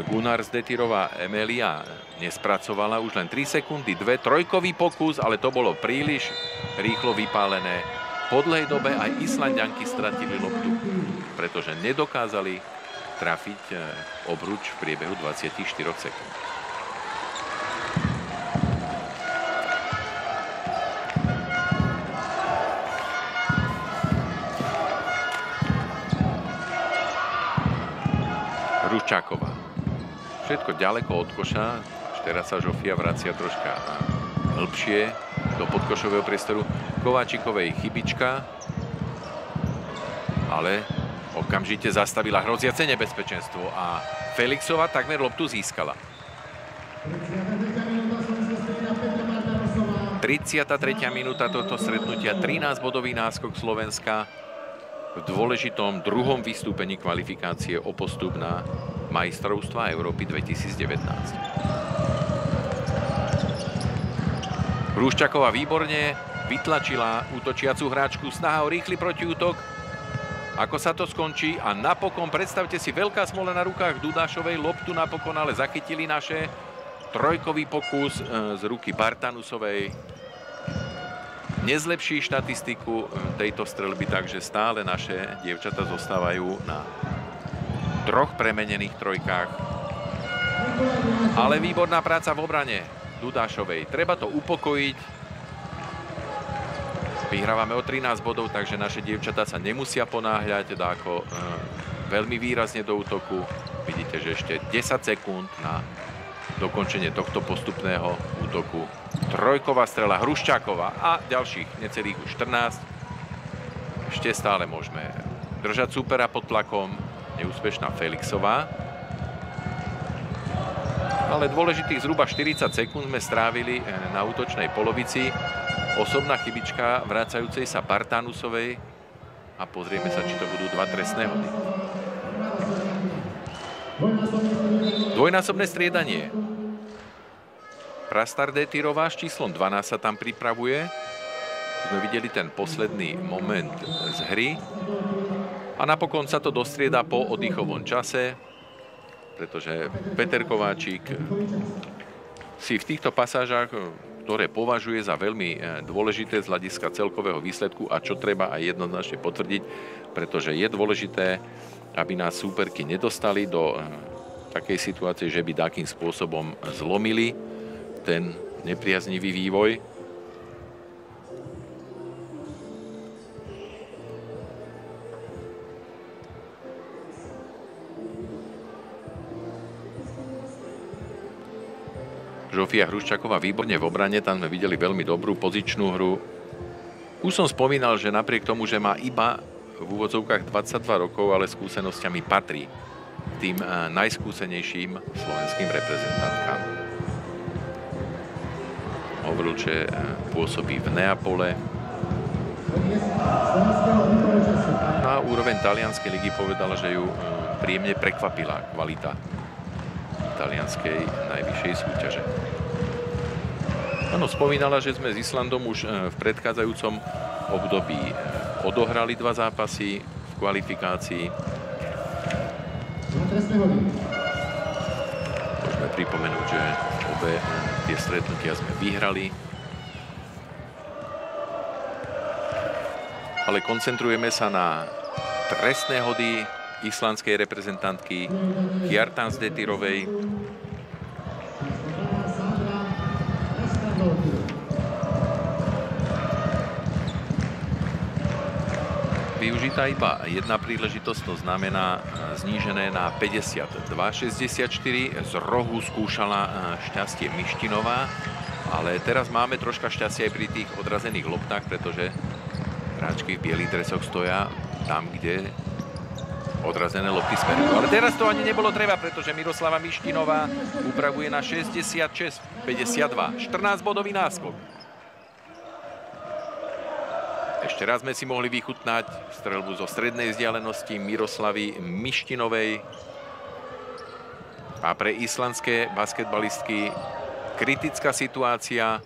Gunnar Zdetírová Emelia nespracovala. Už len 3 sekundy, 2, trojkový pokus, ale to bolo príliš rýchlo vypálené. Po dlhej dobe aj Islanďanky stratili loptu, pretože nedokázali trafiť obruč v priebehu 24 sekúnd. Ruščáková. Všetko ďaleko od koša. Teraz sa Žofia vracia troška hĺbšie do podkošového priestoru. Kováčikovej chybička, ale okamžite zastavila hroziace nebezpečenstvo a Felixová takmer loptu získala. 33. minúta tohto stretnutia, 13-bodový náskok Slovenska v dôležitom druhom vystúpení kvalifikácie o postup na majstrovstvá Európy 2019. Ruščáková výborne vytlačila útočiacu hráčku, snaha o rýchly protiútok. Ako sa to skončí a napokon, predstavte si, veľká smola na rukách Dudašovej, loptu napokon ale zachytili naše. Trojkový pokus z ruky Bartanusovej nezlepší štatistiku tejto streľby, takže stále naše dievčatá zostávajú na 3 premenených trojkách. Ale výborná práca v obrane Dudašovej. Treba to upokojiť. Vyhrávame o 13 bodov, takže naše dievčatá sa nemusia ponáhľať dáko veľmi výrazne do útoku. Vidíte, že ešte 10 sekúnd na dokončenie tohto postupného útoku. Trojková strela Hruščáková a ďalších necelých už 14. Ešte stále môžeme držať súpera pod tlakom. Neúspešná Felixová. Ale dôležitých zhruba 40 sekúnd sme strávili na útočnej polovici. Osobná chybička vracajúcej sa Bartanusovej. A pozrieme sa, či to budú 2 trestné hody. Dvojnásobné striedanie. Prastar Détyrová s číslom 12 sa tam pripravuje. Sme videli ten posledný moment z hry. A napokon sa to dostrieda po oddychovom čase, pretože Peter Kováčik si v týchto pasážach, ktoré považuje za veľmi dôležité z hľadiska celkového výsledku a čo treba aj jednoznačne potvrdiť, pretože je dôležité, aby nás súperky nedostali do takej situácie, že by takým spôsobom zlomili ten nepriaznivý vývoj. Žofia Hruščáková výborne v obrane, tam sme videli veľmi dobrú pozičnú hru. Už som spomínal, že napriek tomu, že má iba v úvodzovkách 22 rokov, ale skúsenosťami patrí tým najskúsenejším slovenským reprezentantkám. Hovoril, že pôsobí v Neapole. Na úroveň talianskej ligy povedala, že ju príjemne prekvapila kvalita talianskej najvyššej súťaže. Áno, spomínala, že sme s Islandom už v predchádzajúcom období odohrali 2 zápasy v kvalifikácii. Môžeme pripomenúť, že obe tie stretnutia sme vyhrali. Ale koncentrujeme sa na trestné hody islandskej reprezentantky Kjartans Détyrovej. Využitá iba jedna príležitosť, to znamená znížené na 52-64. Z rohu skúšala šťastie Mištinová, ale teraz máme troška šťastie aj pri tých odrazených loptách, pretože hráčky v bielých dresoch stoja tam, kde odrazené lopty smerujú. Ale teraz to ani nebolo treba, pretože Miroslava Mištinová upravuje na 66-52. 14-bodový náskok. Ešte raz sme si mohli vychutnať streľbu zo strednej vzdialenosti Miroslavy Mištinovej. A pre islandské basketbalistky kritická situácia.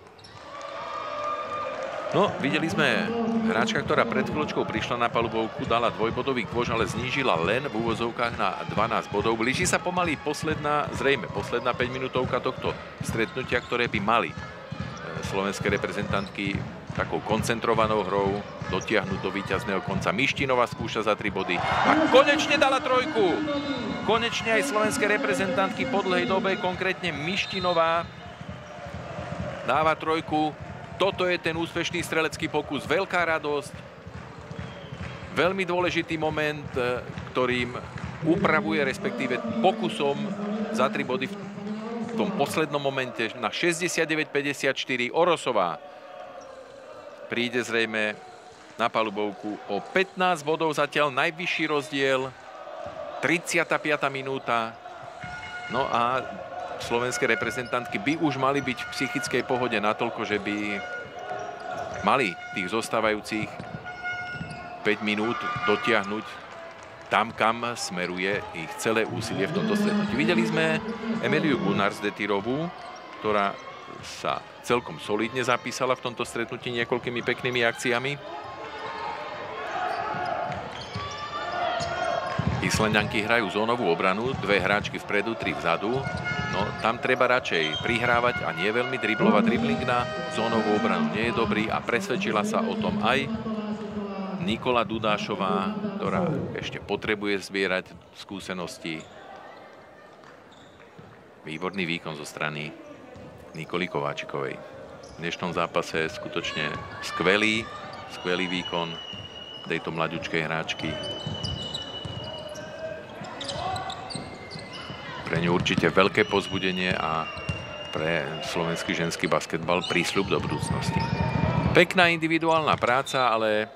No, videli sme hráčka, ktorá pred chvíľočkou prišla na palubovku, dala dvojbodový kôž, ale znížila len v úvozovkách na 12 bodov. Blíži sa pomaly zrejme posledná 5-minútovka tohto stretnutia, ktoré by mali slovenské reprezentantky takou koncentrovanou hrou dotiahnuť do víťazného konca. Mištinová skúša za 3 body a konečne dala trojku. Konečne aj slovenské reprezentantky po dlhej dobe, konkrétne Mištinová, dáva trojku. Toto je ten úspešný strelecký pokus. Veľká radosť. Veľmi dôležitý moment, ktorým upravuje, respektíve pokusom za 3 body v tom poslednom momente na 69-54. Orosová príde zrejme na palubovku o 15 bodov, zatiaľ najvyšší rozdiel. 35. minúta. No a slovenské reprezentantky by už mali byť v psychickej pohode natoľko, že by mali tých zostávajúcich 5 minút dotiahnuť tam, kam smeruje ich celé úsilie v tomto stretnutí. Videli sme Emiliu Gunnarsdóttirovú, ktorá sa celkom solidne zapísala v tomto stretnutí niekoľkými peknými akciami. Islanďanky hrajú zónovú obranu, 2 hráčky vpredu, 3 vzadu. No, tam treba radšej prihrávať a nie veľmi driblovať. Dribling na zónovú obranu nie je dobrý a presvedčila sa o tom aj Nikola Dudášová, ktorá ešte potrebuje zbierať skúsenosti. Výborný výkon zo strany Nikoly Kováčikovej. V dnešnom zápase skutočne skvelý Skvelý výkon tejto mlaďučkej hráčky. Pre ňu určite veľké povzbudenie a pre slovenský ženský basketbal prísľub do budúcnosti. Pekná individuálna práca, ale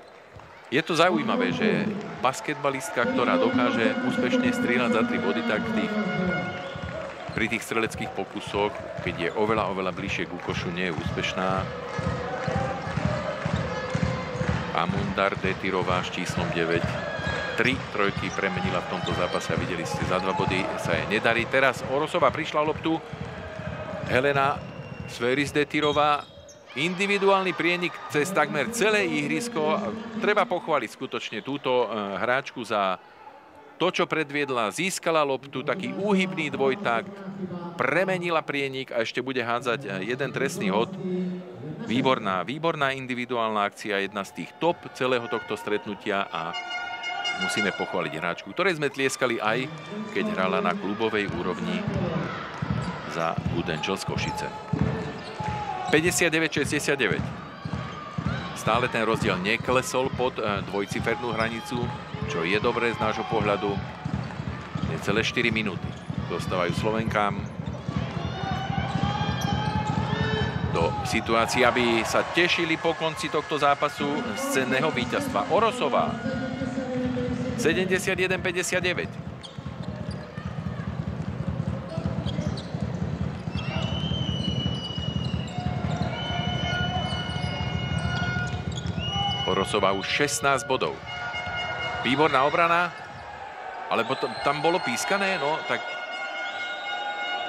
je to zaujímavé, že basketbalistka, ktorá dokáže úspešne strieľať za 3 body, tak pri tých streleckých pokusoch, keď je oveľa bližšie ku košu, nie je úspešná. Amundar Detirová s číslom 9. 3 trojky premenila v tomto zápase a videli ste, za 2 body sa jej nedarí. Teraz Orosová prišla o loptu. Helena Sverys Detirová. Individuálny prienik cez takmer celé ihrisko. Treba pochváliť skutočne túto hráčku za to, čo predviedla. Získala loptu, taký úhybný dvojtakt, premenila prienik a ešte bude hádzať jeden trestný hod. Výborná individuálna akcia, jedna z tých top celého tohto stretnutia a musíme pochváliť hráčku, ktorej sme tlieskali aj keď hrala na klubovej úrovni za Good Angels Košice. 59-69. Stále ten rozdiel neklesol pod dvojcifernú hranicu, čo je dobré z nášho pohľadu. Necelé 4 minúty dostávajú Slovenkám do situácie, aby sa tešili po konci tohto zápasu z cenného víťazstva. Orosová 71-59. Orosová už 16 bodov. Výborná obrana, alebo tam bolo pískané, no tak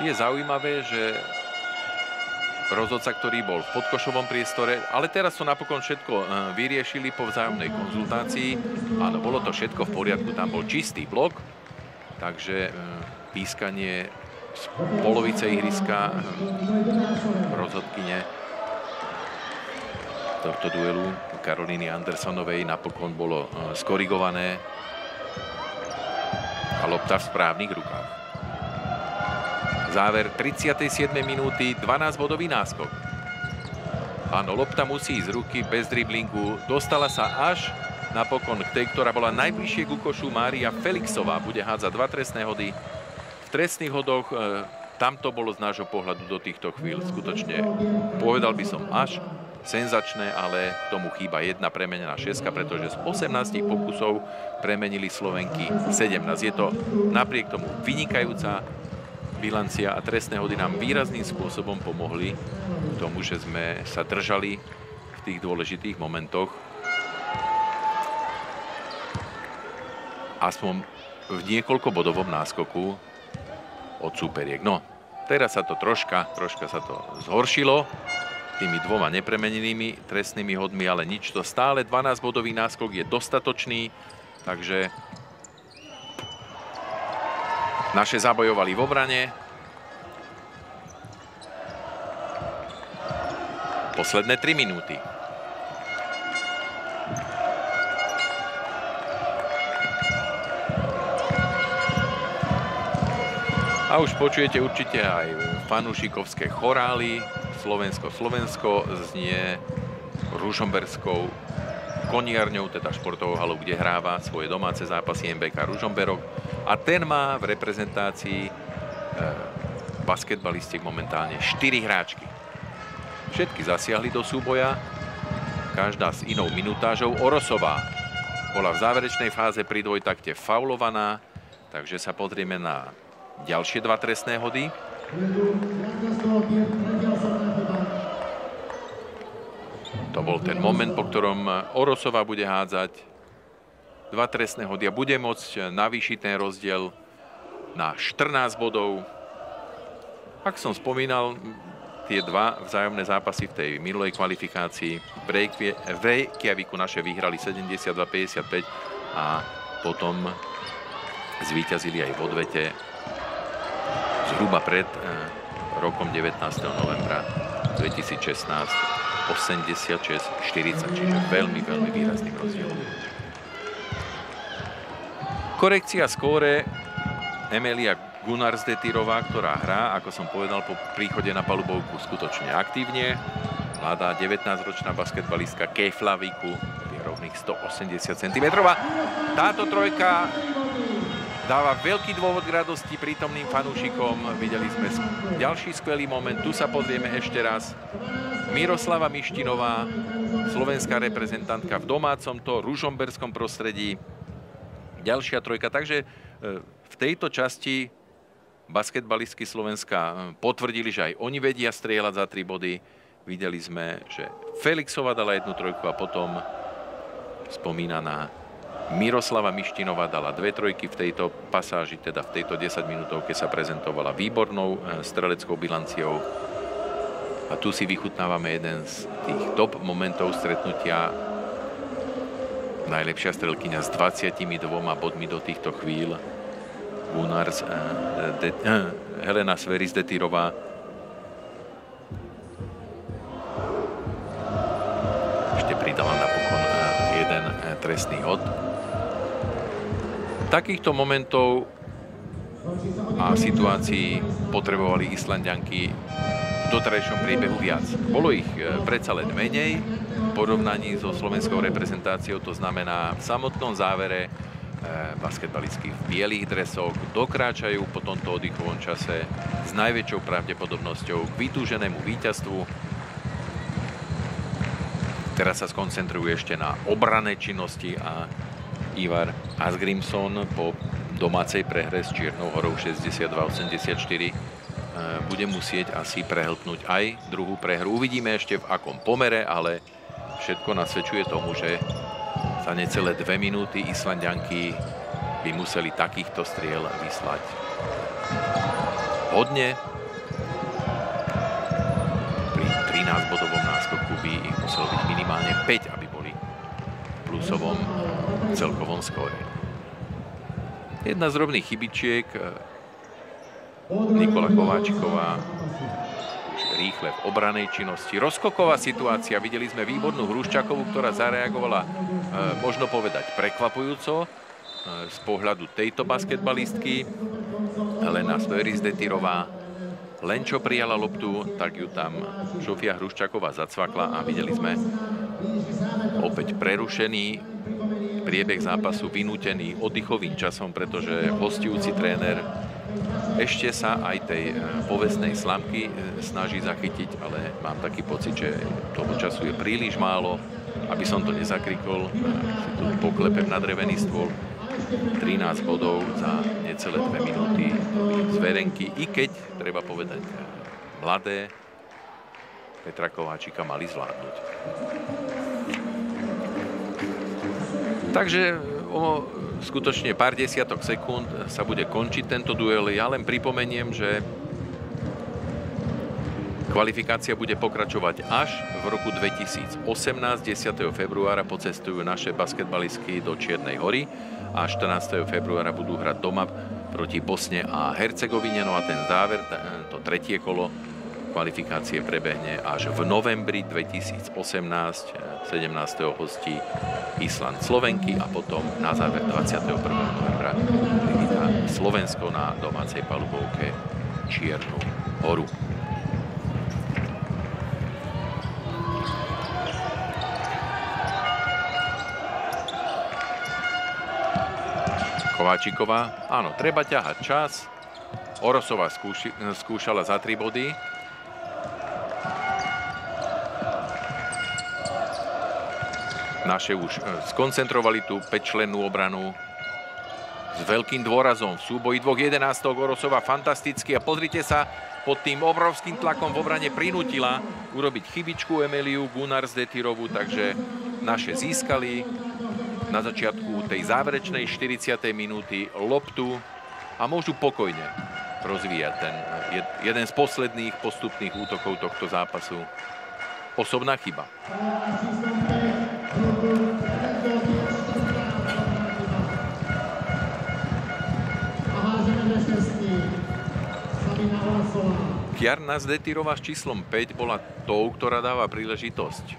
je zaujímavé, že rozhodca, ktorý bol v podkošovom priestore, ale teraz to napokon všetko vyriešili po vzájomnej konzultácii. Áno, bolo to všetko v poriadku, tam bol čistý blok, takže pískanie z polovice ihriska rozhodkyne tohto duelu Karolíny Andersonovej napokon bolo skorigované a lopta v správnych rukách. Záver 37. minúty, 12-bodový náskok. Áno, lopta musí ísť z ruky bez driblingu. Dostala sa až napokon k tej, ktorá bola najbližšie ku košu. Mária Felixová bude hádzať 2 trestné hody. V trestných hodoch tam to bolo z nášho pohľadu do týchto chvíľ skutočne, povedal by som, až senzačné, ale k tomu chýba jedna premenená šestka, pretože z 18 pokusov premenili Slovenky 17. Je to napriek tomu vynikajúca bilancia a trestné hody nám výrazným spôsobom pomohli k tomu, že sme sa držali v tých dôležitých momentoch. Aspoň v niekoľko bodovom náskoku od súperiek. No, teraz sa to troška sa to zhoršilo tými 2 nepremenenými trestnými hodmi, ale nič, to stále 12-bodový náskok je dostatočný, takže naše zabojovali v obrane. Posledné 3 minúty. A už počujete určite aj fanúšikovské chorály. Slovensko znie ružomberskou koniarňou, teda športovou halou, kde hráva svoje domáce zápasy MBK Ružomberok. A ten má v reprezentácii basketbalistiek momentálne 4 hráčky. Všetky zasiahli do súboja, každá s inou minutážou. Orosová bola v záverečnej fáze pri dvojtakte faulovaná, takže sa pozrieme na ďalšie 2 trestné hody. To bol ten moment, po ktorom Orosová bude hádzať 2 trestné hody a bude môcť navýšiť ten rozdiel na 14 bodov. Ak som spomínal, tie 2 vzájomné zápasy v tej minulej kvalifikácii v Reykjaviku naše vyhrali 72-55 a potom zvíťazili aj v odvete zhruba pred rokom 19. novembra 2016 86-40, čiže veľmi výrazný rozdiel. Korekcia skóre Emilia Gunnarsdottirová, ktorá hrá, ako som povedal, po príchode na palubovku skutočne aktívne. mladá 19-ročná basketbalistka Keflaviku, je rovných 180 cm. Táto trojka dáva veľký dôvod k radosti prítomným fanúšikom. Videli sme ďalší skvelý moment. Tu sa pozrieme ešte raz. Miroslava Mištinová, slovenská reprezentantka v domácomto ružomberskom prostredí. Ďalšia trojka. Takže v tejto časti basketbalistky Slovenska potvrdili, že aj oni vedia strieľať za 3 body. Videli sme, že Felixová dala 1 trojku a potom spomínaná Miroslava Mištinová dala 2 trojky v tejto pasáži, teda v tejto 10 minútovke sa prezentovala výbornou streleckou bilanciou. A tu si vychutnávame jeden z tých top momentov stretnutia. Najlepšia strelkyňa s 22 bodmi do týchto chvíľ. Helena Sveris-Detyrová. Ešte pridala napokon jeden trestný hod. Takýchto momentov a situácií potrebovali Islanďanky v doterajšom priebehu viac. Bolo ich predsa len menej v porovnaní so slovenskou reprezentáciou, to znamená v samotnom závere basketbalistky v bielých dresoch dokráčajú po tomto oddychovom čase s najväčšou pravdepodobnosťou k vytúženému víťazstvu. Teraz sa skoncentrujú ešte na obranné činnosti a Ivar Asgrímsson po domácej prehre s Čiernou Horou 62-84 bude musieť asi prehltnúť aj druhú prehru. Uvidíme ešte v akom pomere, ale všetko nasvedčuje tomu, že za necelé 2 minúty Islanďanky by museli takýchto striel vyslať hodne. Pri 13-bodovom náskoku by ich muselo byť minimálne 5, aby boli v plusovom celkovom skóre. Jedna z drobných chybičiek. Nikola Kováčiková už rýchle v obranej činnosti. Rozkoková situácia. Videli sme výbornú Hruščákovú, ktorá zareagovala, možno povedať, prekvapujúco z pohľadu tejto basketbalistky. Helena Sveris-Detyrová len čo prijala loptu, tak ju tam Žofia Hruščáková zacvakla a videli sme opäť prerušený priebeh zápasu, vynútený oddychovým časom, pretože hostujúci tréner ešte sa aj tej povestnej slamky snaží zachytiť, ale mám taký pocit, že toho času je príliš málo, aby som to nezakrikol. Si tu poklepem na drevený stôl. 13 bodov za necelé 2 minúty z Verenky, i keď, treba povedať, mladé Petra Kováčika mali zvládnuť. Takže o skutočne pár desiatok sekúnd sa bude končiť tento duel. Ja len pripomeniem, že kvalifikácia bude pokračovať až v roku 2018. 10. februára pocestujú naše basketbalistky do Čiernej Hory a 14. februára budú hrať doma proti Bosne a Hercegovine. No a ten záver, to tretie kolo kvalifikácie prebehne až v novembri 2018. 17. hostí Island Slovenky a potom na záver 21. novembra privítá Slovensko na domácej palubovke Čiernu Horu. Kováčiková, áno, treba ťahať čas. Orosová skúšala za 3 body. Naše už skoncentrovali tú 5-člennú obranu s veľkým dôrazom v súboji 2 jedenástok. Orosová fantasticky a pozrite sa, pod tým obrovským tlakom v obrane prinútila urobiť chybičku Emeliu Gunnarsdottirovú, takže naše získali na začiatku tej záverečnej 40. minúty loptu a môžu pokojne rozvíjať ten jeden z posledných postupných útokov tohto zápasu. Osobná chyba. Gunnarsdottirová s číslom 5 bola tou, ktorá dáva príležitosť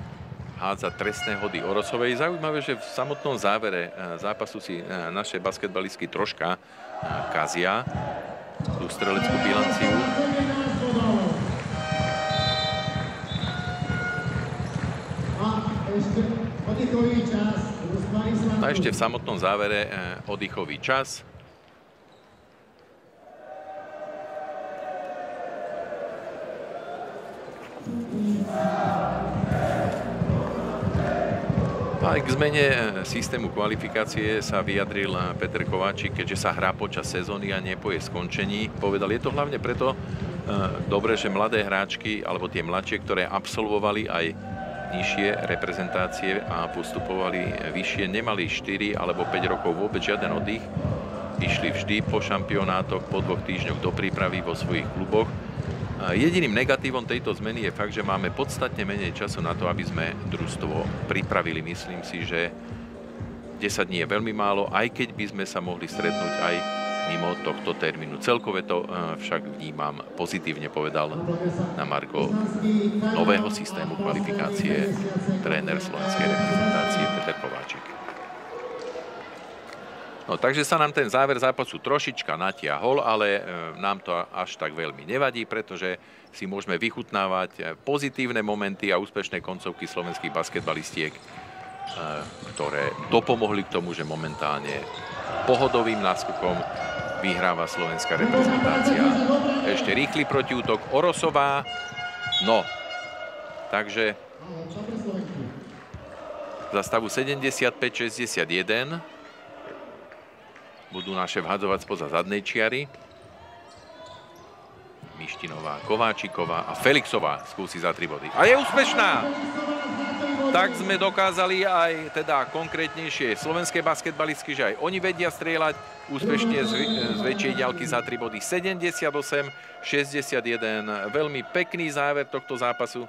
hádzať trestné hody Orosovej. Zaujímavé, že v samotnom závere zápasu si naše basketbalistky troška kazia tú streleckú bilanciu. A ešte v samotnom závere oddychový čas. Aj k zmene systému kvalifikácie sa vyjadril Peter Kováčik, keďže sa hrá počas sezóny a nie po jej skončení. Povedal, je to hlavne preto dobre, že mladé hráčky, alebo tie mladšie, ktoré absolvovali aj nižšie reprezentácie a postupovali vyššie, nemali 4 alebo 5 rokov vôbec žiaden oddych. Išli vždy po šampionátoch, po 2 týždňoch do prípravy vo svojich kluboch. Jediným negatívom tejto zmeny je fakt, že máme podstatne menej času na to, aby sme družstvo pripravili. Myslím si, že 10 dní je veľmi málo, aj keď by sme sa mohli stretnúť aj mimo tohto termínu. Celkové to však vnímam pozitívne, povedal na margo nového systému kvalifikácie tréner slovenskej reprezentácie Peter Kováčik. No, takže sa nám ten záver zápasu trošička natiahol, ale nám to až tak veľmi nevadí, pretože si môžeme vychutnávať pozitívne momenty a úspešné koncovky slovenských basketbalistiek, ktoré dopomohli k tomu, že momentálne pohodovým náskokom vyhráva slovenská reprezentácia. Ešte rýchly protiútok Orosová. No, takže za stavu 75-61 budú naše vhadzovať spoza zadnej čiary. Mištinová, Kováčiková a Felixová skúsi za 3 body. A je úspešná! Tak sme dokázali aj teda konkrétnejšie slovenské basketbalistky, že aj oni vedia strieľať úspešne z väčšej ďalky za 3 body. 78-61. Veľmi pekný záver tohto zápasu.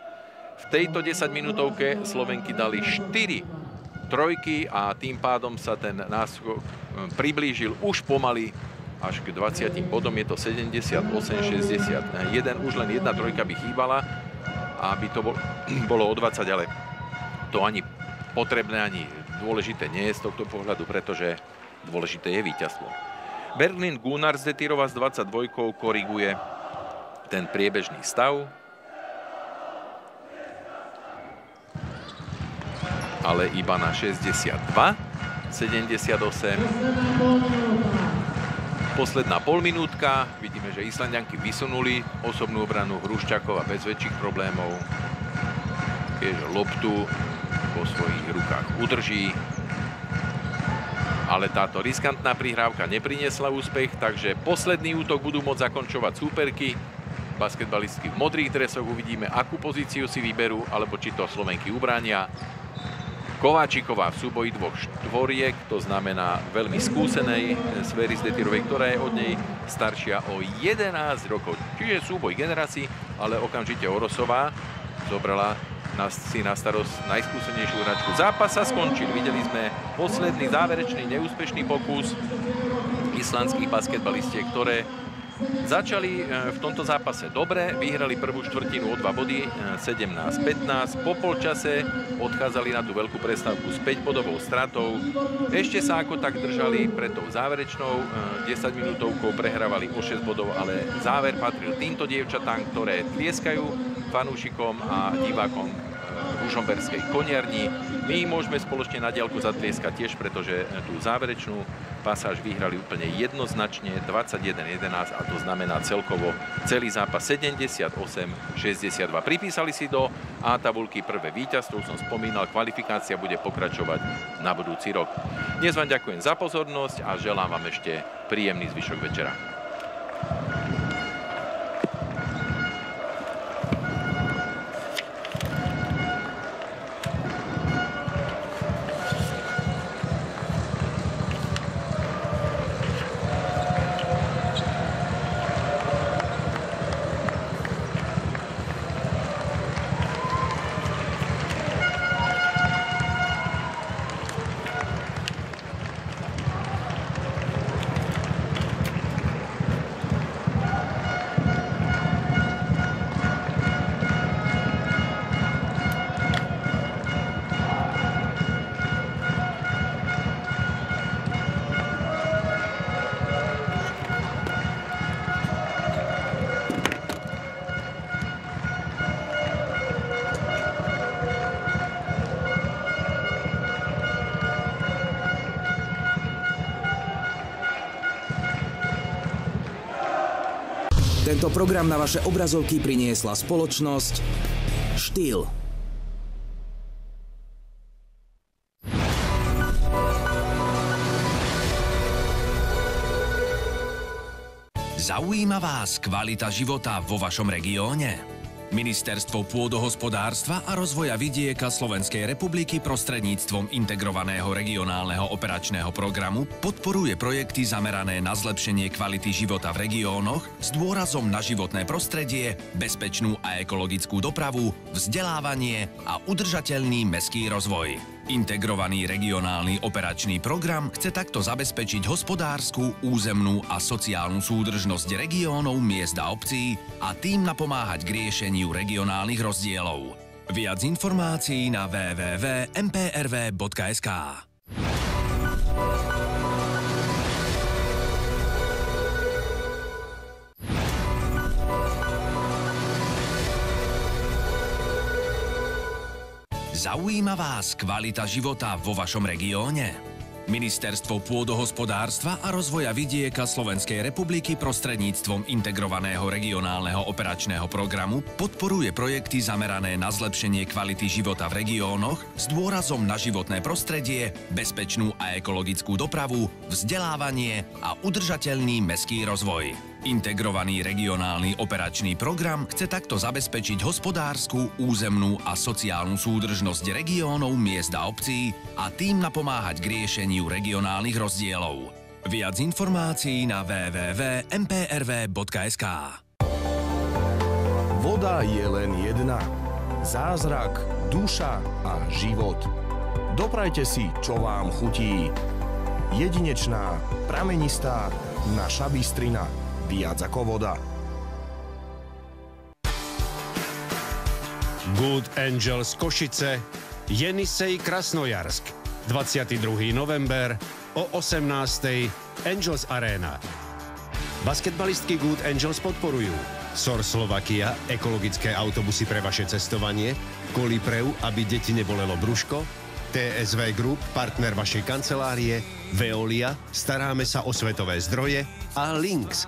V tejto 10-minútovke Slovenky dali 4 trojky a tým pádom sa ten náskok priblížil už pomaly až k 20 bodom. Je to 78-61. Už len jedna trojka by chýbala, aby to bolo o 20, ale to ani potrebné, ani dôležité nie je z tohto pohľadu, pretože dôležité je víťazstvo. Berlín Gunnar z Detyrova s 22 koriguje ten priebežný stav. Ale iba na 62, 78. Posledná polminútka. Vidíme, že Islanďanky vysunuli osobnú obranu Hruščáková bez väčších problémov. Keď loptu vo svojich rukách udrží. Ale táto riskantná prihrávka nepriniesla úspech, takže posledný útok budú môcť zakončovať súperky. Basketbalistky v modrých dresoch, uvidíme, akú pozíciu si vyberú, alebo či to Slovenky ubránia. Kováčiková v súboji 2 štvoriek, to znamená veľmi skúsenej Sféry z Detyrovej, ktorá je od nej staršia o 11 rokov. Čiže súboj generácií, ale okamžite Orosová zobrala si na starosť najskúsenejšiu hráčku. Zápas sa skončil. Videli sme posledný záverečný neúspešný pokus islandských basketbalistiek, ktoré začali v tomto zápase dobre, vyhrali prvú štvrtinu o 2 body, 17-15. Po polčase odchádzali na tú veľkú prestávku s 5-bodovou stratou. Ešte sa ako tak držali pred tou záverečnou 10-minútovkou, prehrávali o 6 bodov, ale záver patril týmto dievčatám, ktoré tlieskajú fanúšikom a divákom Ružomberskej koniarni. My môžeme spoločne na diaľku zatlieskať tiež, pretože tú záverečnú pasáž vyhrali úplne jednoznačne 21-11 a to znamená celkovo celý zápas 78-62. Pripísali si do A tabulky prvé víťazstvo, som spomínal, kvalifikácia bude pokračovať na budúci rok. Dnes vám ďakujem za pozornosť a želám vám ešte príjemný zvyšok večera. Tento program na vaše obrazovky priniesla spoločnosť Štýl. Zaujíma vás kvalita života vo vašom regióne? Ministerstvo pôdohospodárstva a rozvoja vidieka Slovenskej republiky prostredníctvom integrovaného regionálneho operačného programu podporuje projekty zamerané na zlepšenie kvality života v regiónoch s dôrazom na životné prostredie, bezpečnú a ekologickú dopravu, vzdelávanie a udržateľný mestský rozvoj. Integrovaný regionálny operačný program chce takto zabezpečiť hospodársku, územnú a sociálnu súdržnosť regiónov, miest a obcí a tým napomáhať k riešeniu regionálnych rozdielov. Viac informácií na www.mprv.sk. Zaujíma vás kvalita života vo vašom regióne? Ministerstvo pôdohospodárstva a rozvoja vidieka Slovenskej republiky prostredníctvom integrovaného regionálneho operačného programu podporuje projekty zamerané na zlepšenie kvality života v regiónoch s dôrazom na životné prostredie, bezpečnú a ekologickú dopravu, vzdelávanie a udržateľný mestský rozvoj. Integrovaný regionálny operačný program chce takto zabezpečiť hospodársku, územnú a sociálnu súdržnosť regiónov, miest a obcí a tým napomáhať k riešeniu regionálnych rozdielov. Viac informácií na www.mprv.sk. Voda je len jedna. Zázrak, duša a život. Doprajte si, čo vám chutí. Jedinečná, pramenistá, naša Bystrina. Viac ako voda. Good Angels Košice, Jenisej Krasnojarsk. 22. november o 18. Angels Arena. Basketbalistky Good Angels podporujú SOR Slovakia, ekologické autobusy pre vaše cestovanie, Kolipreu, aby deti nebolelo brúško, TSV Group, partner vašej kancelárie, Veolia, staráme sa o svetové zdroje a Lynx,